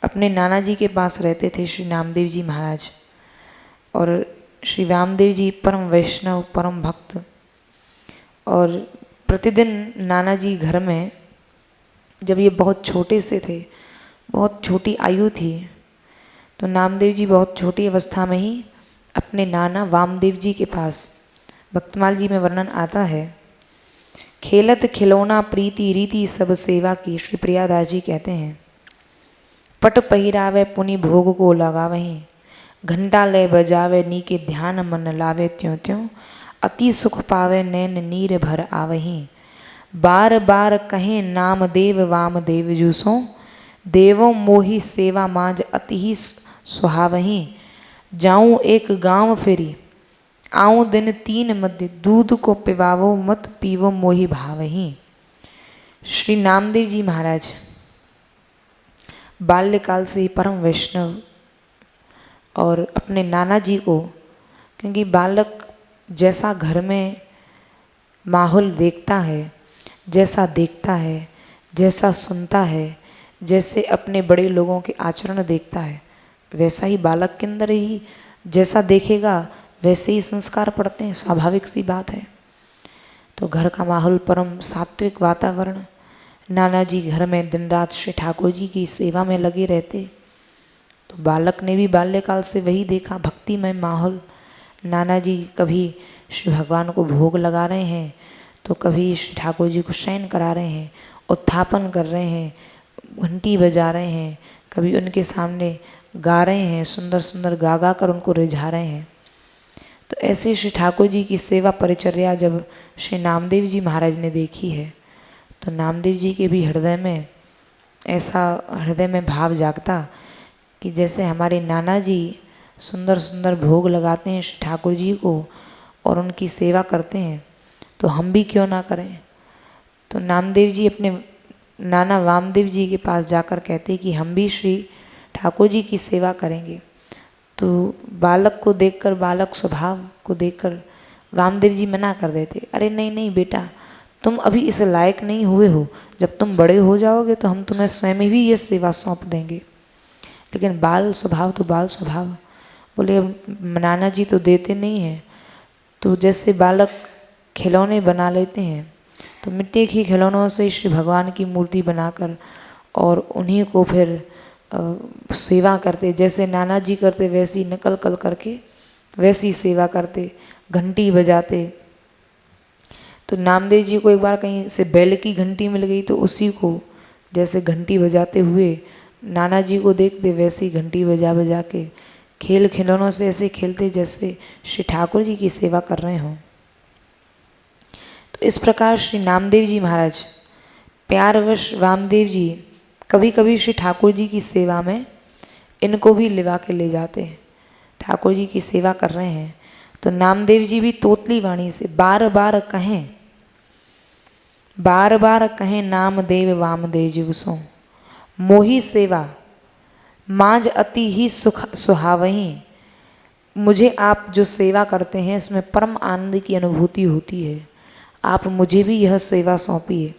अपने नाना जी के पास रहते थे श्री नामदेव जी महाराज। और श्री वामदेव जी परम वैष्णव, परम भक्त, और प्रतिदिन नाना जी घर में, जब ये बहुत छोटे से थे, बहुत छोटी आयु थी, तो नामदेव जी बहुत छोटी अवस्था में ही अपने नाना वामदेव जी के पास, भक्तमाल जी में वर्णन आता है, खेलत खिलौना प्रीति रीति सब सेवा की। श्री प्रियादास जी कहते हैं, पट पहिरावे पुनि भोग को लगावहीं, घंटा ले बजावे नी के ध्यान मन लावे, त्यों त्यों अति सुख पावे नैन नीर भर आवहीं। बार बार कहें नाम देव वाम देव जूसों, देवों मोही सेवा माज अति ही सुहावहीं। जाऊं एक गांव फेरी आऊं दिन 3 मध्य, दूध को पिवावो मत पीवो मोही भावहीं। श्री नामदेव जी महाराज बाल्यकाल से ही परम वैष्णव, और अपने नाना जी को, क्योंकि बालक जैसा घर में माहौल देखता है, जैसा देखता है, जैसा सुनता है, जैसे अपने बड़े लोगों के आचरण देखता है, वैसा ही बालक के अंदर ही जैसा देखेगा वैसे ही संस्कार पड़ते हैं, स्वाभाविक सी बात है। तो घर का माहौल परम सात्विक वातावरण, नाना जी घर में दिन रात श्री ठाकुर जी की सेवा में लगे रहते, तो बालक ने भी बाल्यकाल से वही देखा, भक्तिमय माहौल। नाना जी कभी श्री भगवान को भोग लगा रहे हैं, तो कभी श्री ठाकुर जी को शयन करा रहे हैं, उत्थापन कर रहे हैं, घंटी बजा रहे हैं, कभी उनके सामने गा रहे हैं, सुंदर सुंदर गा गा कर उनको रिझा रहे हैं। तो ऐसे श्री ठाकुर जी की सेवा परिचर्या जब श्री नामदेव जी महाराज ने देखी है, तो नामदेव जी के भी हृदय में ऐसा हृदय में भाव जागता कि जैसे हमारे नाना जी सुंदर सुंदर भोग लगाते हैं श्री ठाकुर जी को और उनकी सेवा करते हैं, तो हम भी क्यों ना करें। तो नामदेव जी अपने नाना वामदेव जी के पास जाकर कहते कि हम भी श्री ठाकुर जी की सेवा करेंगे। तो बालक को देखकर, बालक स्वभाव को देखकर वामदेव जी मना कर देते, अरे नहीं नहीं बेटा, तुम अभी इस लायक नहीं हुए हो, जब तुम बड़े हो जाओगे तो हम तुम्हें स्वयं ही ये सेवा सौंप देंगे। लेकिन बाल स्वभाव तो बाल स्वभाव, बोले नाना जी तो देते नहीं हैं। तो जैसे बालक खिलौने बना लेते हैं, तो मिट्टी के खिलौनों से श्री भगवान की मूर्ति बनाकर और उन्हीं को फिर सेवा करते, जैसे नाना जी करते वैसी नकल कल करके वैसी सेवा करते, घंटी बजाते। तो नामदेव जी को एक बार कहीं से बैल की घंटी मिल गई, तो उसी को जैसे घंटी बजाते हुए नाना जी को देखते, वैसी घंटी बजा बजा के खेल खिलौनों से ऐसे खेलते जैसे श्री ठाकुर जी की सेवा कर रहे हों। तो इस प्रकार श्री नामदेव जी महाराज प्यारवश वामदेव जी कभी कभी श्री ठाकुर जी की सेवा में इनको भी लिवा के ले जाते हैं। ठाकुर जी की सेवा कर रहे हैं तो नामदेव जी भी तोतली वाणी से बार बार कहें नाम देव वामदेव जी उसो, मोही सेवा मांझ अति ही सुख सुहावही। मुझे आप जो सेवा करते हैं इसमें परम आनंद की अनुभूति होती है। आप मुझे भी यह सेवा सौंपिए।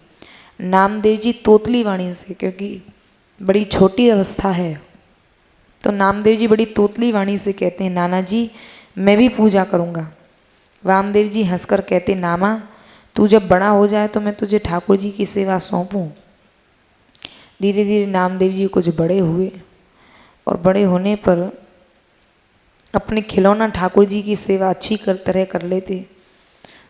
नामदेव जी तोतली वाणी से, क्योंकि बड़ी छोटी अवस्था है, तो नामदेव जी बड़ी तोतली वाणी से कहते हैं, नाना जी मैं भी पूजा करूँगा। वामदेव जी हंसकर कहते, नामा तू जब बड़ा हो जाए तो मैं तुझे ठाकुर जी की सेवा सौंपूं। धीरे धीरे नामदेव जी कुछ बड़े हुए और बड़े होने पर अपने खिलौना ठाकुर जी की सेवा अच्छी तरह कर लेते।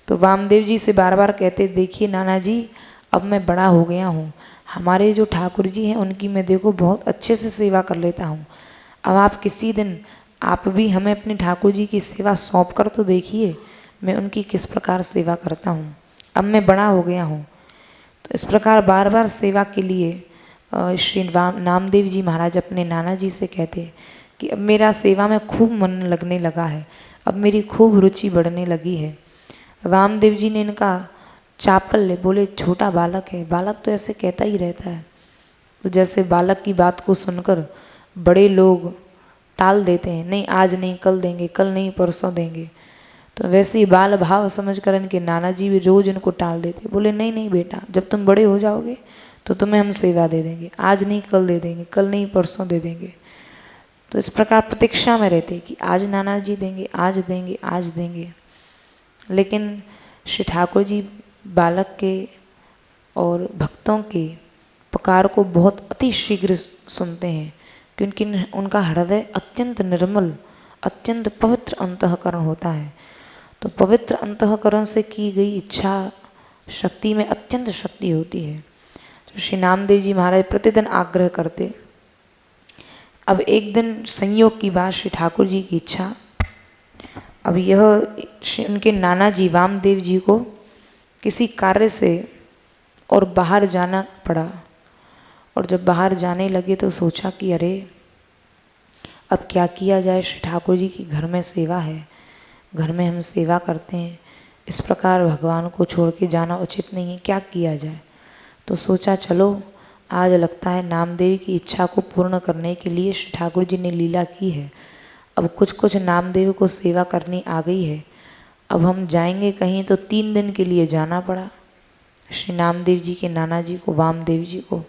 तो वामदेव जी से बार बार कहते, देखिए नाना जी अब मैं बड़ा हो गया हूँ, हमारे जो ठाकुर जी हैं उनकी मैं देखो बहुत अच्छे से सेवा कर लेता हूँ। अब आप किसी दिन आप भी हमें अपने ठाकुर जी की सेवा सौंप कर तो देखिए, मैं उनकी किस प्रकार सेवा करता हूँ। अब मैं बड़ा हो गया हूँ। तो इस प्रकार बार बार सेवा के लिए श्री नामदेव जी महाराज अपने नाना जी से कहते कि अब मेरा सेवा में खूब मन लगने लगा है, अब मेरी खूब रुचि बढ़ने लगी है। वामदेव जी ने इनका चापल ले, बोले छोटा बालक है, बालक तो ऐसे कहता ही रहता है। तो जैसे बालक की बात को सुनकर बड़े लोग टाल देते हैं, नहीं आज नहीं कल देंगे, कल नहीं परसों देंगे, तो वैसे ही बाल भाव समझकर इनके नाना जी भी रोज इनको टाल देते। बोले नहीं नहीं बेटा, जब तुम बड़े हो जाओगे तो तुम्हें हम सेवा दे देंगे, आज नहीं कल दे देंगे, कल नहीं परसों दे देंगे। तो इस प्रकार प्रतीक्षा में रहते कि आज नाना जी देंगे, आज देंगे, आज देंगे। लेकिन श्री ठाकुर जी बालक के और भक्तों के पुकार को बहुत अति शीघ्र सुनते हैं, क्योंकि उनका हृदय अत्यंत निर्मल, अत्यंत पवित्र अंतःकरण होता है। तो पवित्र अंतःकरण से की गई इच्छा शक्ति में अत्यंत शक्ति होती है। तो श्री नामदेव जी महाराज प्रतिदिन आग्रह करते। अब एक दिन संयोग की बात, श्री ठाकुर जी की इच्छा, अब यह उनके नाना जी वामदेव जी को किसी कार्य से और बाहर जाना पड़ा। और जब बाहर जाने लगे तो सोचा कि अरे अब क्या किया जाए, श्री ठाकुर जी की घर में सेवा है, घर में हम सेवा करते हैं, इस प्रकार भगवान को छोड़ के जाना उचित नहीं है, क्या किया जाए। तो सोचा चलो आज लगता है नामदेव की इच्छा को पूर्ण करने के लिए श्री ठाकुर जी ने लीला की है। अब कुछ कुछ नामदेव को सेवा करनी आ गई है, अब हम जाएंगे कहीं तो 3 दिन के लिए जाना पड़ा श्री नामदेव जी के नाना जी को, वामदेव जी को।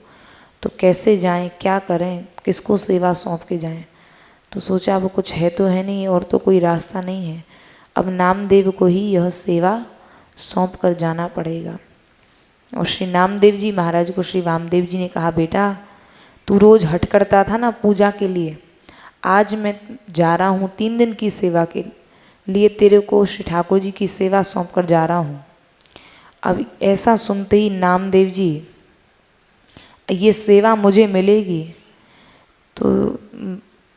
तो कैसे जाएं, क्या करें, किसको सेवा सौंप के जाएं। तो सोचा अब कुछ है तो है नहीं और तो कोई रास्ता नहीं है, अब नामदेव को ही यह सेवा सौंप कर जाना पड़ेगा। और श्री नामदेव जी महाराज को श्री वामदेव जी ने कहा, बेटा तू रोज़ हट करता था ना पूजा के लिए, आज मैं जा रहा हूँ 3 दिन की सेवा के लिए, तेरे को श्री ठाकुर जी की सेवा सौंप कर जा रहा हूँ। अब ऐसा सुनते ही नामदेव जी, ये सेवा मुझे मिलेगी, तो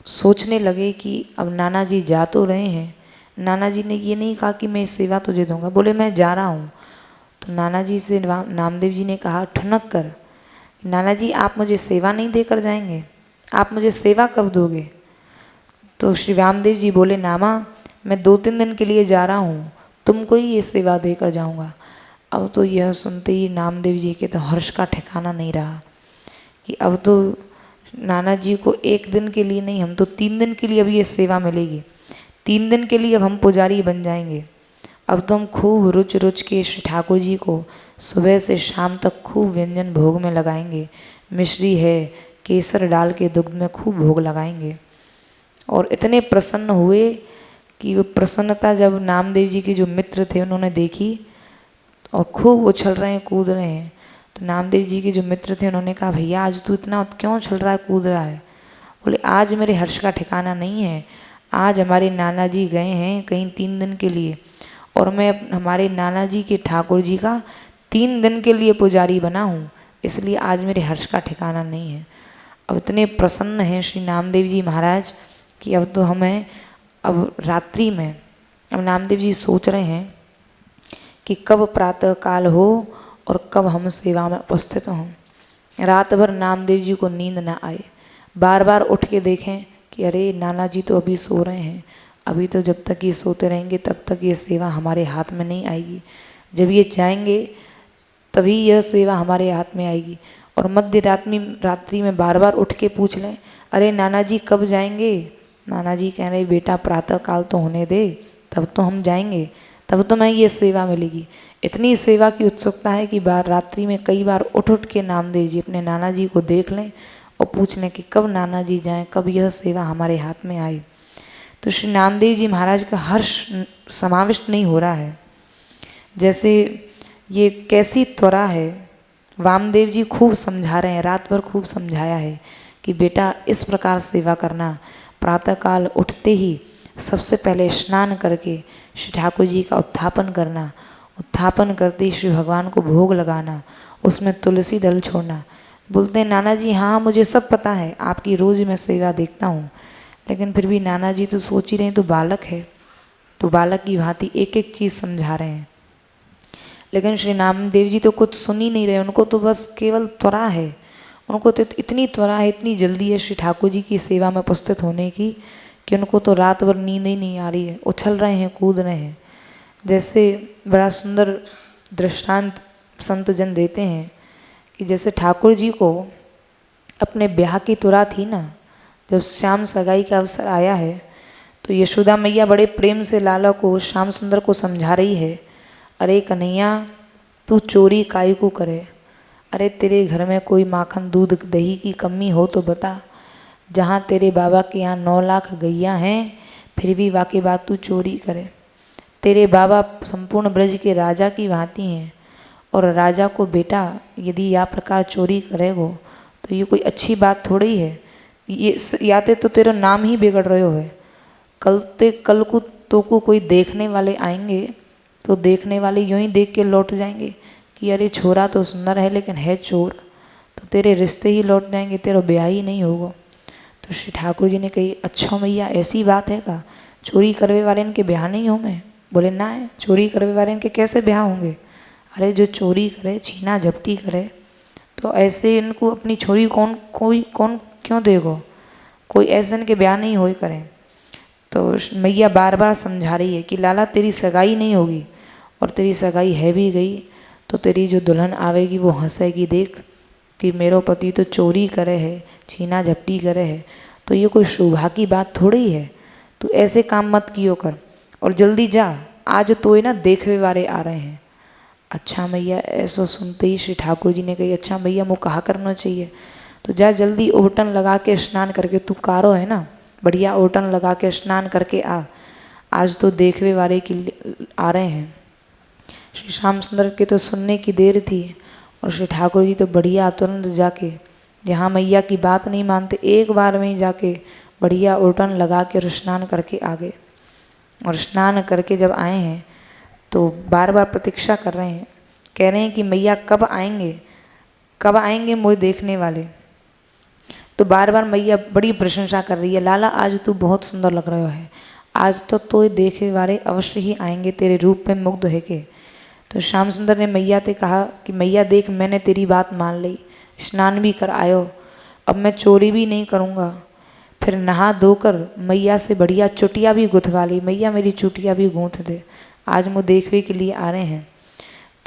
सोचने लगे कि अब नाना जी जा तो रहे हैं, नाना जी ने ये नहीं कहा कि मैं सेवा तुझे दूंगा, बोले मैं जा रहा हूँ। तो नाना जी से नामदेव जी ने कहा ठुनक कर, नाना जी आप मुझे सेवा नहीं देकर जाएंगे, आप मुझे सेवा कब दोगे। तो श्री रामदेव जी बोले, नामा मैं 2-3 दिन के लिए जा रहा हूँ, तुमको ही ये सेवा देकर जाऊँगा। अब तो यह सुनते ही नामदेव जी के तो हर्ष का ठिकाना नहीं रहा कि अब तो नाना जी को 1 दिन के लिए नहीं, हम तो 3 दिन के लिए अब ये सेवा मिलेगी, 3 दिन के लिए अब हम पुजारी बन जाएंगे। अब तो हम खूब रुच रुच के श्री ठाकुर जी को सुबह से शाम तक खूब व्यंजन भोग में लगाएंगे, मिश्री है, केसर डाल के दुग्ध में खूब भोग लगाएंगे। और इतने प्रसन्न हुए कि वो प्रसन्नता जब नामदेव जी के जो मित्र थे उन्होंने देखी और खूब उछल रहे हैं, कूद रहे हैं। तो नामदेव जी के जो मित्र थे उन्होंने कहा, भैया आज तू इतना क्यों उछल रहा है, कूद रहा है। बोले आज मेरे हर्ष का ठिकाना नहीं है, आज हमारे नाना जी गए हैं कहीं 3 दिन के लिए और मैं हमारे नाना जी के ठाकुर जी का 3 दिन के लिए पुजारी बना हूँ, इसलिए आज मेरे हर्ष का ठिकाना नहीं है। अब इतने प्रसन्न हैं श्री नामदेव जी महाराज कि अब तो हमें, अब रात्रि में अब नामदेव जी सोच रहे हैं कि कब प्रातः काल हो और कब हम सेवा में उपस्थित हों। रात भर नामदेव जी को नींद ना आए, बार बार उठ के देखें कि अरे नाना जी तो अभी सो रहे हैं, अभी तो जब तक ये सोते रहेंगे तब तक ये सेवा हमारे हाथ में नहीं आएगी, जब ये जाएंगे तभी यह सेवा हमारे हाथ में आएगी। और मध्य रात्रि में बार बार उठ के पूछ लें, अरे नाना जी कब जाएंगे? नाना जी कह रहे बेटा प्रातः काल तो होने दे, तब तो हम जाएंगे, तब तो मैं ये सेवा मिलेगी। इतनी सेवा की उत्सुकता है कि रात्रि में कई बार उठ उठ के नामदेव जी अपने नाना जी को देख लें और पूछ लें कि कब नाना जी जाएं, कब यह सेवा हमारे हाथ में आए। तो श्री नामदेव जी महाराज का हर्ष समाविष्ट नहीं हो रहा है। जैसे ये कैसी त्वरा है। वामदेव जी खूब समझा रहे हैं, रात भर खूब समझाया है कि बेटा इस प्रकार सेवा करना, प्रातःकाल उठते ही सबसे पहले स्नान करके श्री ठाकुर जी का उत्थापन करना, उत्थापन करते ही श्री भगवान को भोग लगाना, उसमें तुलसी दल छोड़ना। बोलते हैं नाना जी हाँ मुझे सब पता है, आपकी रोज़ मैं सेवा देखता हूँ, लेकिन फिर भी नाना जी तो सोच ही रहे हैं तो बालक है, तो बालक की भांति एक एक चीज़ समझा रहे हैं। लेकिन श्री नामदेव जी तो कुछ सुन ही नहीं रहे, उनको तो बस केवल त्वरा है, उनको तो इतनी त्वरा है, इतनी जल्दी है श्री ठाकुर जी की सेवा में उपस्थित होने की कि उनको तो रात भर नींद ही नहीं आ रही है, उछल रहे हैं, कूद रहे हैं। जैसे बड़ा सुंदर दृष्टांत संत जन देते हैं कि जैसे ठाकुर जी को अपने ब्याह की त्वरा थी ना, जब श्याम सगाई का अवसर आया है तो यशोदा मैया बड़े प्रेम से लाला को, श्याम सुंदर को समझा रही है, अरे कन्हैया तू चोरी काहे को करे, अरे तेरे घर में कोई माखन दूध दही की कमी हो तो बता, जहाँ तेरे बाबा के यहाँ 9 लाख गैया हैं फिर भी वाकई बात तू चोरी करे। तेरे बाबा संपूर्ण ब्रज के राजा की भांति हैं, और राजा को बेटा यदि यह प्रकार चोरी करेगो तो ये कोई अच्छी बात थोड़ी है, ये याते तो तेरा नाम ही बिगड़ रहे हो है। कल को तो को कोई देखने वाले आएंगे तो देखने वाले यूं ही देख के लौट जाएंगे कि अरे छोरा तो सुंदर है लेकिन है चोर, तो तेरे रिश्ते ही लौट जाएंगे, तेरा ब्याह ही नहीं होगा। तो श्री ठाकुर जी ने कही अच्छा मैया ऐसी बात है का, चोरी करवे वाले इनके ब्याह नहीं हो मैं? बोले ना है, चोरी करवे वाले इनके कैसे ब्याह होंगे? अरे जो चोरी करे, छीना झपटी करे, तो ऐसे इनको अपनी छोरी कौन क्यों देगो, कोई ऐसे इनके ब्याह नहीं हो करें। तो मैया बार बार समझा रही है कि लाला तेरी सगाई नहीं होगी, और तेरी सगाई है भी गई तो तेरी जो दुल्हन आवेगी वो हंसेगी, देख कि मेरो पति तो चोरी करे है, छीना झपटी करे है, तो ये कोई शोभा की बात थोड़ी है, तू ऐसे काम मत कियो कर, और जल्दी जा, आज तो ये ना देखवे वाले आ रहे हैं। अच्छा मैया, ऐसा सुनते ही श्री ठाकुर जी ने कही अच्छा मैया मुँह कहा करना चाहिए, तो जा जल्दी ओटन लगा के स्नान करके, तू कारो है ना, बढ़िया ओटन लगा के स्नान करके आ, आज तो देखवे वाले की आ रहे हैं। श्री श्याम सुंदर के तो सुनने की देर थी, और श्री ठाकुर जी तो बढ़िया तुरंत जाके, जहाँ मैया की बात नहीं मानते, एक बार में ही जाके बढ़िया ओटन लगा के स्नान करके आ गए। और स्नान करके जब आए हैं तो बार बार प्रतीक्षा कर रहे हैं, कह रहे हैं कि मैया कब आएंगे मुझे देखने वाले। तो बार बार मैया बड़ी प्रशंसा कर रही है, लाला आज तू बहुत सुंदर लग रहा है, आज तो ये देखने वाले अवश्य ही आएंगे तेरे रूप में मुग्ध है के। तो श्याम सुंदर ने मैया से कहा कि मैया देख मैंने तेरी बात मान ली, स्नान भी कर आयो, अब मैं चोरी भी नहीं करूँगा। फिर नहा धोकर मैया से बढ़िया चुटिया भी गुथवा ली, मैया मेरी चुटिया भी गूँथ दे, आज मुँह देखवे के लिए आ रहे हैं।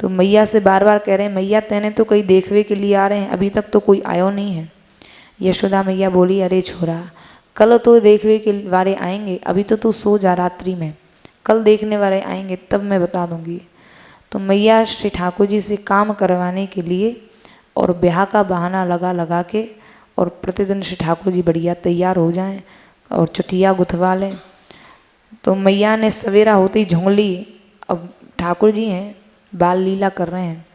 तो मैया से बार बार कह रहे हैं मैया तेने तो कहीं देखवे के लिए आ रहे हैं, अभी तक तो कोई आयो नहीं है। यशोदा मैया बोली अरे छोरा कल तो देखवे के वाले आएंगे, अभी तो तू सो जा रात्रि में, कल देखने वाले आएंगे तब मैं बता दूंगी। तो मैया श्री ठाकुर जी से काम करवाने के लिए और ब्याह का बहाना लगा के, और प्रतिदिन श्री ठाकुर जी बढ़िया तैयार हो जाएं और चुटिया गुथवा लें। तो मैया ने सवेरा होते ही झुंगली, अब ठाकुर जी हैं बाल लीला कर रहे हैं,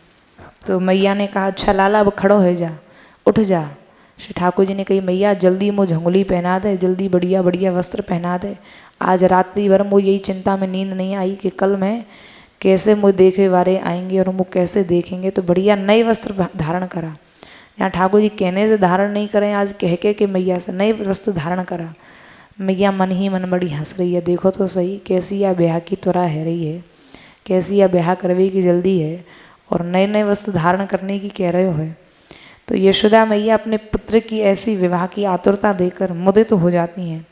तो मैया ने कहा अच्छा लाला अब खड़ो हो जा, उठ जा। श्री ठाकुर जी ने कही मैया जल्दी मुझे झुंगली पहना दे, जल्दी बढ़िया बढ़िया वस्त्र पहना दे, आज रात्रि भर मुझे यही चिंता में नींद नहीं आई कि कल मैं कैसे मुझे देखे वाले आएंगे और मुझे कैसे देखेंगे, तो बढ़िया नए वस्त्र धारण करा। यहाँ ठाकुर जी कहने से धारण नहीं करें, आज कह के मैया से नए वस्त्र धारण करा। मैया मन ही मन बड़ी हंस रही है, देखो तो सही कैसी यह ब्याह की त्वरा है रही है, कैसी यह ब्याह करवे की जल्दी है, और नए नए वस्त्र धारण करने की कह रहे हो है। तो यशोदा मैया अपने पुत्र की ऐसी विवाह की आतुरता देकर मुदित हो जाती हैं।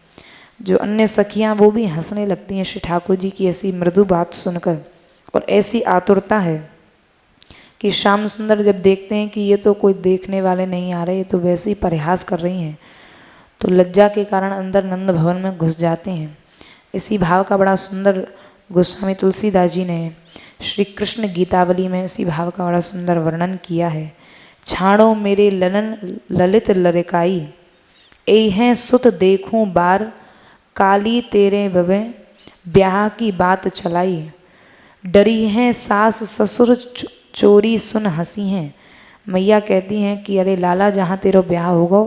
जो अन्य सखियां वो भी हंसने लगती हैं श्री ठाकुर जी की ऐसी मृदु बात सुनकर, और ऐसी आतुरता है कि श्याम सुंदर जब देखते हैं कि ये तो कोई देखने वाले नहीं आ रहे, तो वैसे ही परिहास कर रही हैं, तो लज्जा के कारण अंदर नंद भवन में घुस जाते हैं। इसी भाव का बड़ा सुंदर गोस्वामी तुलसीदास जी ने श्री कृष्ण गीतावली में इसी भाव का बड़ा सुंदर वर्णन किया है। छाड़ो मेरे ललन ललित लरिकाई, ए हैं सुत देखूं बार, काली तेरे बवे ब्याह की बात चलाई। डरी हैं सास ससुर चोरी सुन हंसी हैं। मैया कहती हैं कि अरे लाला, जहाँ तेरा ब्याह होगा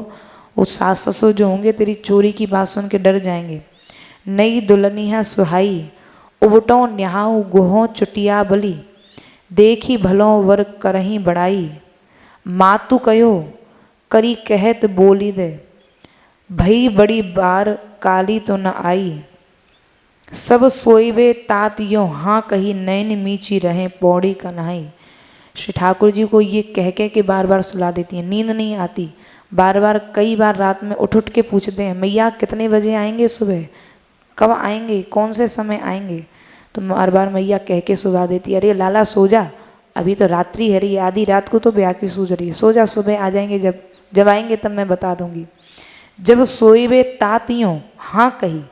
वो सास ससुर जो होंगे तेरी चोरी की बात सुन के डर जाएंगे। नई दुल्हनिया सुहाई, उबटों न्याऊ गुहों चुटिया बली, देखी भलों वर करही बड़ाई। मातु कयो करी कहत बोली दे, भई बड़ी बार काली तो न आई। सब सोईवे तात यो हाँ कही, नैन मीची रहे पौड़ी कन्हाई। श्री ठाकुर जी को ये कह के बार बार सुला देती हैं, नींद नहीं आती। बार बार कई बार रात में उठ उठ के पूछते हैं, मैया कितने बजे आएंगे, सुबह कब आएंगे, कौन से समय आएंगे। तो बार बार मैया कह के सुला देती है, अरे लाला सो जा, अभी तो रात्रि है रही, आधी रात को तो ब्याह की सूझ रही है, सो जा, सुबह आ जाएंगे, जब आएंगे तब मैं बता दूंगी। जब सोईवे तातियों हाँ कही,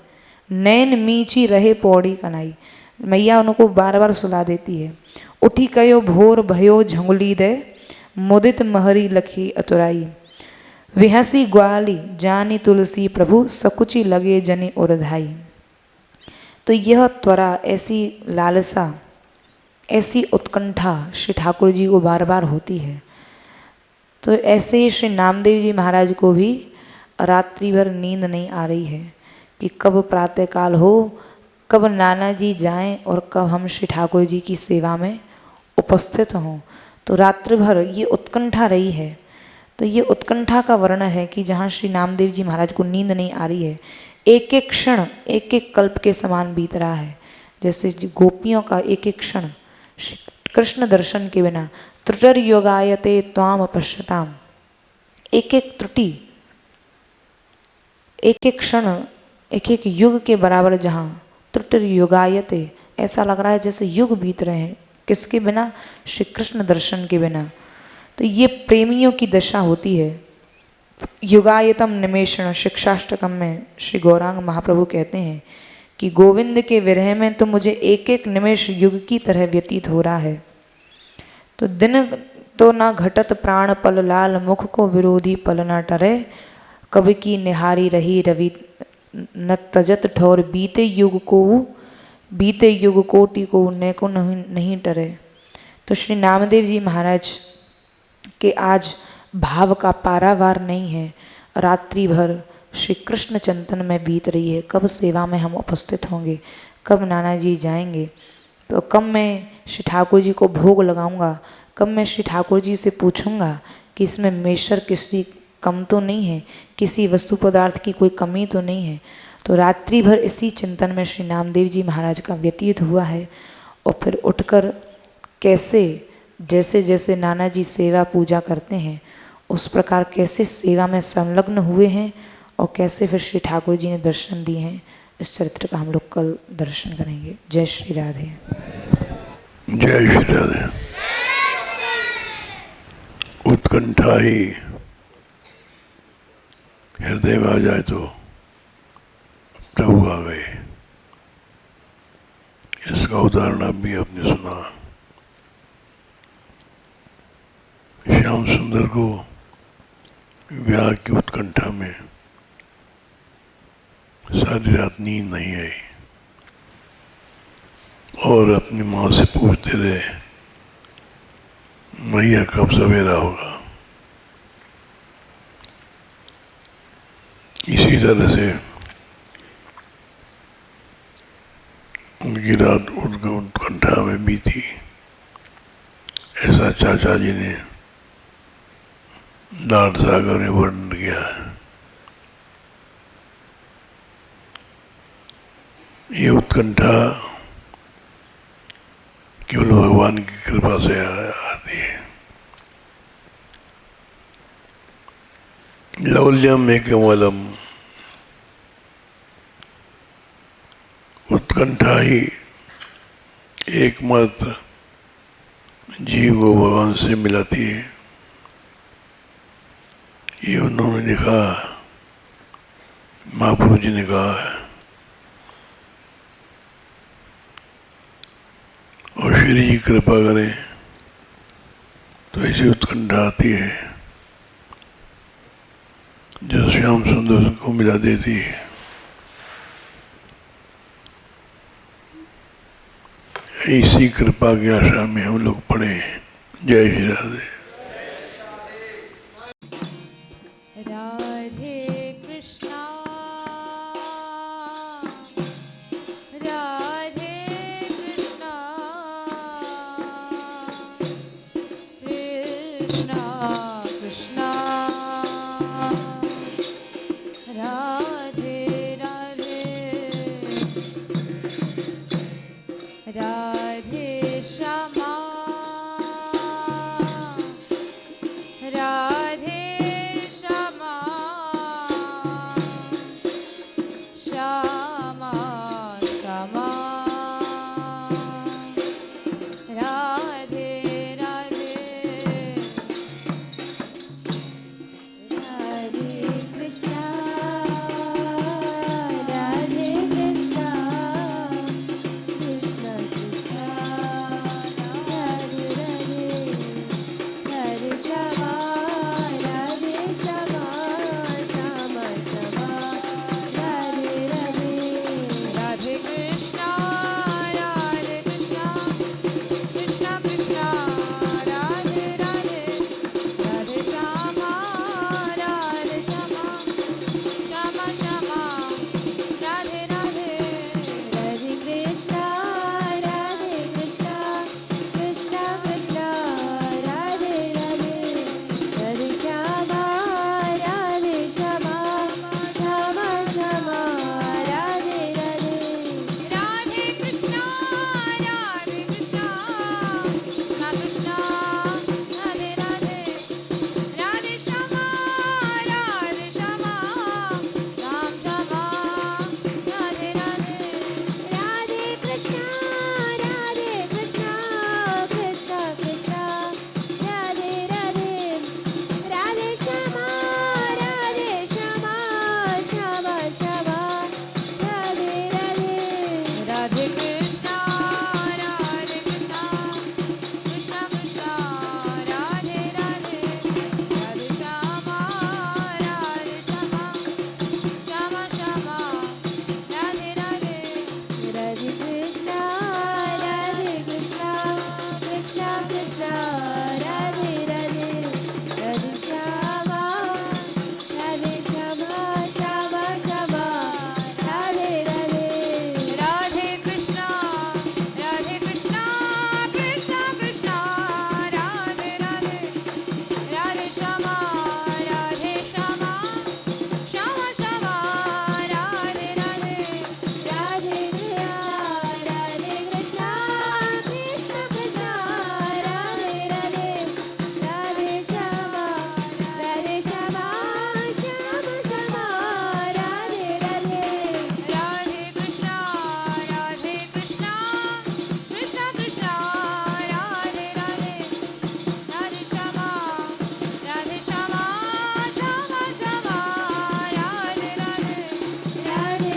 नैन मीची रहे पौड़ी कनाई। मैया उनको बार बार सुला देती है। उठी कयो भोर भयो झंगुली दे, मुदित महरी लखी अतुराई। विहसी ग्वाली जानी तुलसी प्रभु, सकुची लगे जनी उरधाई। तो यह त्वरा, ऐसी लालसा, ऐसी उत्कंठा श्री ठाकुर जी को बार बार होती है। तो ऐसे ही श्री नामदेव जी महाराज को भी रात्रि भर नींद नहीं आ रही है कि कब प्रातःकाल हो, कब नाना जी जाएं और कब हम श्री ठाकुर जी की सेवा में उपस्थित हों। तो रात्रि भर ये उत्कंठा रही है। तो ये उत्कंठा का वर्णन है कि जहाँ श्री नामदेव जी महाराज को नींद नहीं आ रही है, एक एक क्षण एक एक कल्प के समान बीत रहा है। जैसे गोपियों का एक एक क्षण कृष्ण दर्शन के बिना, त्रुटर योगायते त्वाम अपश्यताम, एक एक त्रुटि, एक एक क्षण, एक एक युग के बराबर जहाँ त्रुटर योगायते, ऐसा लग रहा है जैसे युग बीत रहे हैं, किसके बिना, श्री कृष्ण दर्शन के बिना। तो ये प्रेमियों की दशा होती है। युगायतम निमेषण शिक्षाष्टकम में श्री गौरांग महाप्रभु कहते हैं कि गोविंद के विरह में तो मुझे एक एक निमेष युग की तरह व्यतीत हो रहा है। तो दिन तो ना घटत प्राण पल लाल, मुख को विरोधी पल न टरे। कवि की निहारी रही रवि न तजत ठोर, बीते युग कोटि को ने को नहीं टरे। तो श्री नामदेव जी महाराज के आज भाव का पारावार नहीं है। रात्रि भर श्री कृष्ण चिंतन में बीत रही है, कब सेवा में हम उपस्थित होंगे, कब नाना जी जाएंगे, तो कब मैं श्री ठाकुर जी को भोग लगाऊंगा, कब मैं श्री ठाकुर जी से पूछूंगा कि इसमें मेशर किसी कम तो नहीं है, किसी वस्तु पदार्थ की कोई कमी तो नहीं है। तो रात्रि भर इसी चिंतन में श्री नामदेव जी महाराज का व्यतीत हुआ है। और फिर उठकर कैसे, जैसे जैसे नाना जी सेवा पूजा करते हैं उस प्रकार कैसे सेवा में संलग्न हुए हैं और कैसे फिर श्री ठाकुर जी ने दर्शन दिए हैं, इस चरित्र का हम लोग कल दर्शन करेंगे। जय श्री राधे। जय श्री राधे। उत्कंठा ही हृदय में आ जाए तो प्रभु आ गए। इसका उदाहरण अब भी आपने सुना। श्याम सुंदर को विवाह की उत्कंठा में सारी रात नींद नहीं आई और अपनी माँ से पूछते रहे, मैया कब सवेरा होगा। इसी तरह से उनकी रात उत्कंठा में बीती। ऐसा चाचा जी ने दार सागर में वर्णन किया है। ये उत्कंठा केवल भगवान की कृपा से आती है। लौल्यम एकमलम, उत्कंठा ही एकमात्र जीव को भगवान से मिलाती है। ये उन्होंने लिखा, महापुरुष जी ने कहा है। और श्री जी कृपा करें तो ऐसी उत्कंठा आती है जो श्याम सुंदर को मिला देती है। इसी कृपा की आशा में हम लोग पढ़े हैं। जय श्री राधे। राधे कृष्णा राधे कृष्णा कृष्णा कृष्णा राधे राधे राधे श्यामा राधे श्यामा श्यामा श्यामा राधे राधे राधे कृष्णा राधे कृष्णा कृष्ण कृष्णा राधे राधे राधे श्यामा राधे श्यामा श्यामा श्यामा राधे राधे राधे कृष्णा राधे कृष्णा कृष्ण कृष्णा राधे राधे राधे श्यामा राधे श्यामा श्यामा श्यामा राधे राधे राधे कृष्णा राधे कृष्णा कृष्ण कृष्णा राधे राधे राधे श्यामा राधे श्यामा श्यामा श्यामा राधे राधे राधे कृष्णा राधे कृष्णा कृष्ण कृष्णा राधे राधे राधे श्यामा राधे श्यामा राम श्यामा राधे राधे राधे कृष्णा राधे कृष्णा कृष्ण कृष्णा राधे राधे राधे श्यामा राधे श्यामा श्यामा श्यामा राधे राधे राधे कृष्णा राधे कृष्णा कृष्ण कृष्णा राधे राधे राधे श्यामा राधे श्यामा श्यामा श्यामा राधे राधे राधे कृष्णा राधे कृष्णा कृष्ण कृष्णा राधे राधे राधे श्यामा राधे श्यामा श्यामा श्यामा राधे राधे राधे कृष्णा कृष्ण कृष्णा राधे राधे राधे श्यामा श्यामा श्यामा श्यामा राधे राधे राधे कृष्णा कृष्ण कृष्णा राधे राधे राधे श्यामा श्यामा श्यामा श्यामा राधे राधे राधे कृष्णा कृष्ण कृष्णा राधे राधे राधे श्यामा श्यामा श्यामा श्यामा राधे राधे राधे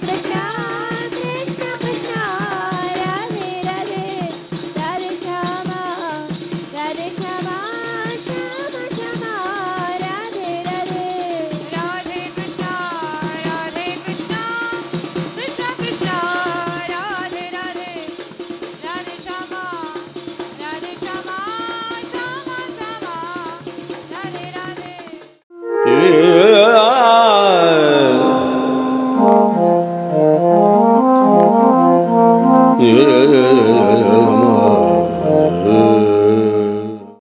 कृष्णा कृष्ण कृष्णा राधे राधे राधे श्यामा श्यामा श्यामा श्यामा राधे राधे राधे कृष्णा कृष्ण कृष्णा राधे राधे राधे श्यामा श्यामा श्यामा राधे राधे Yeah.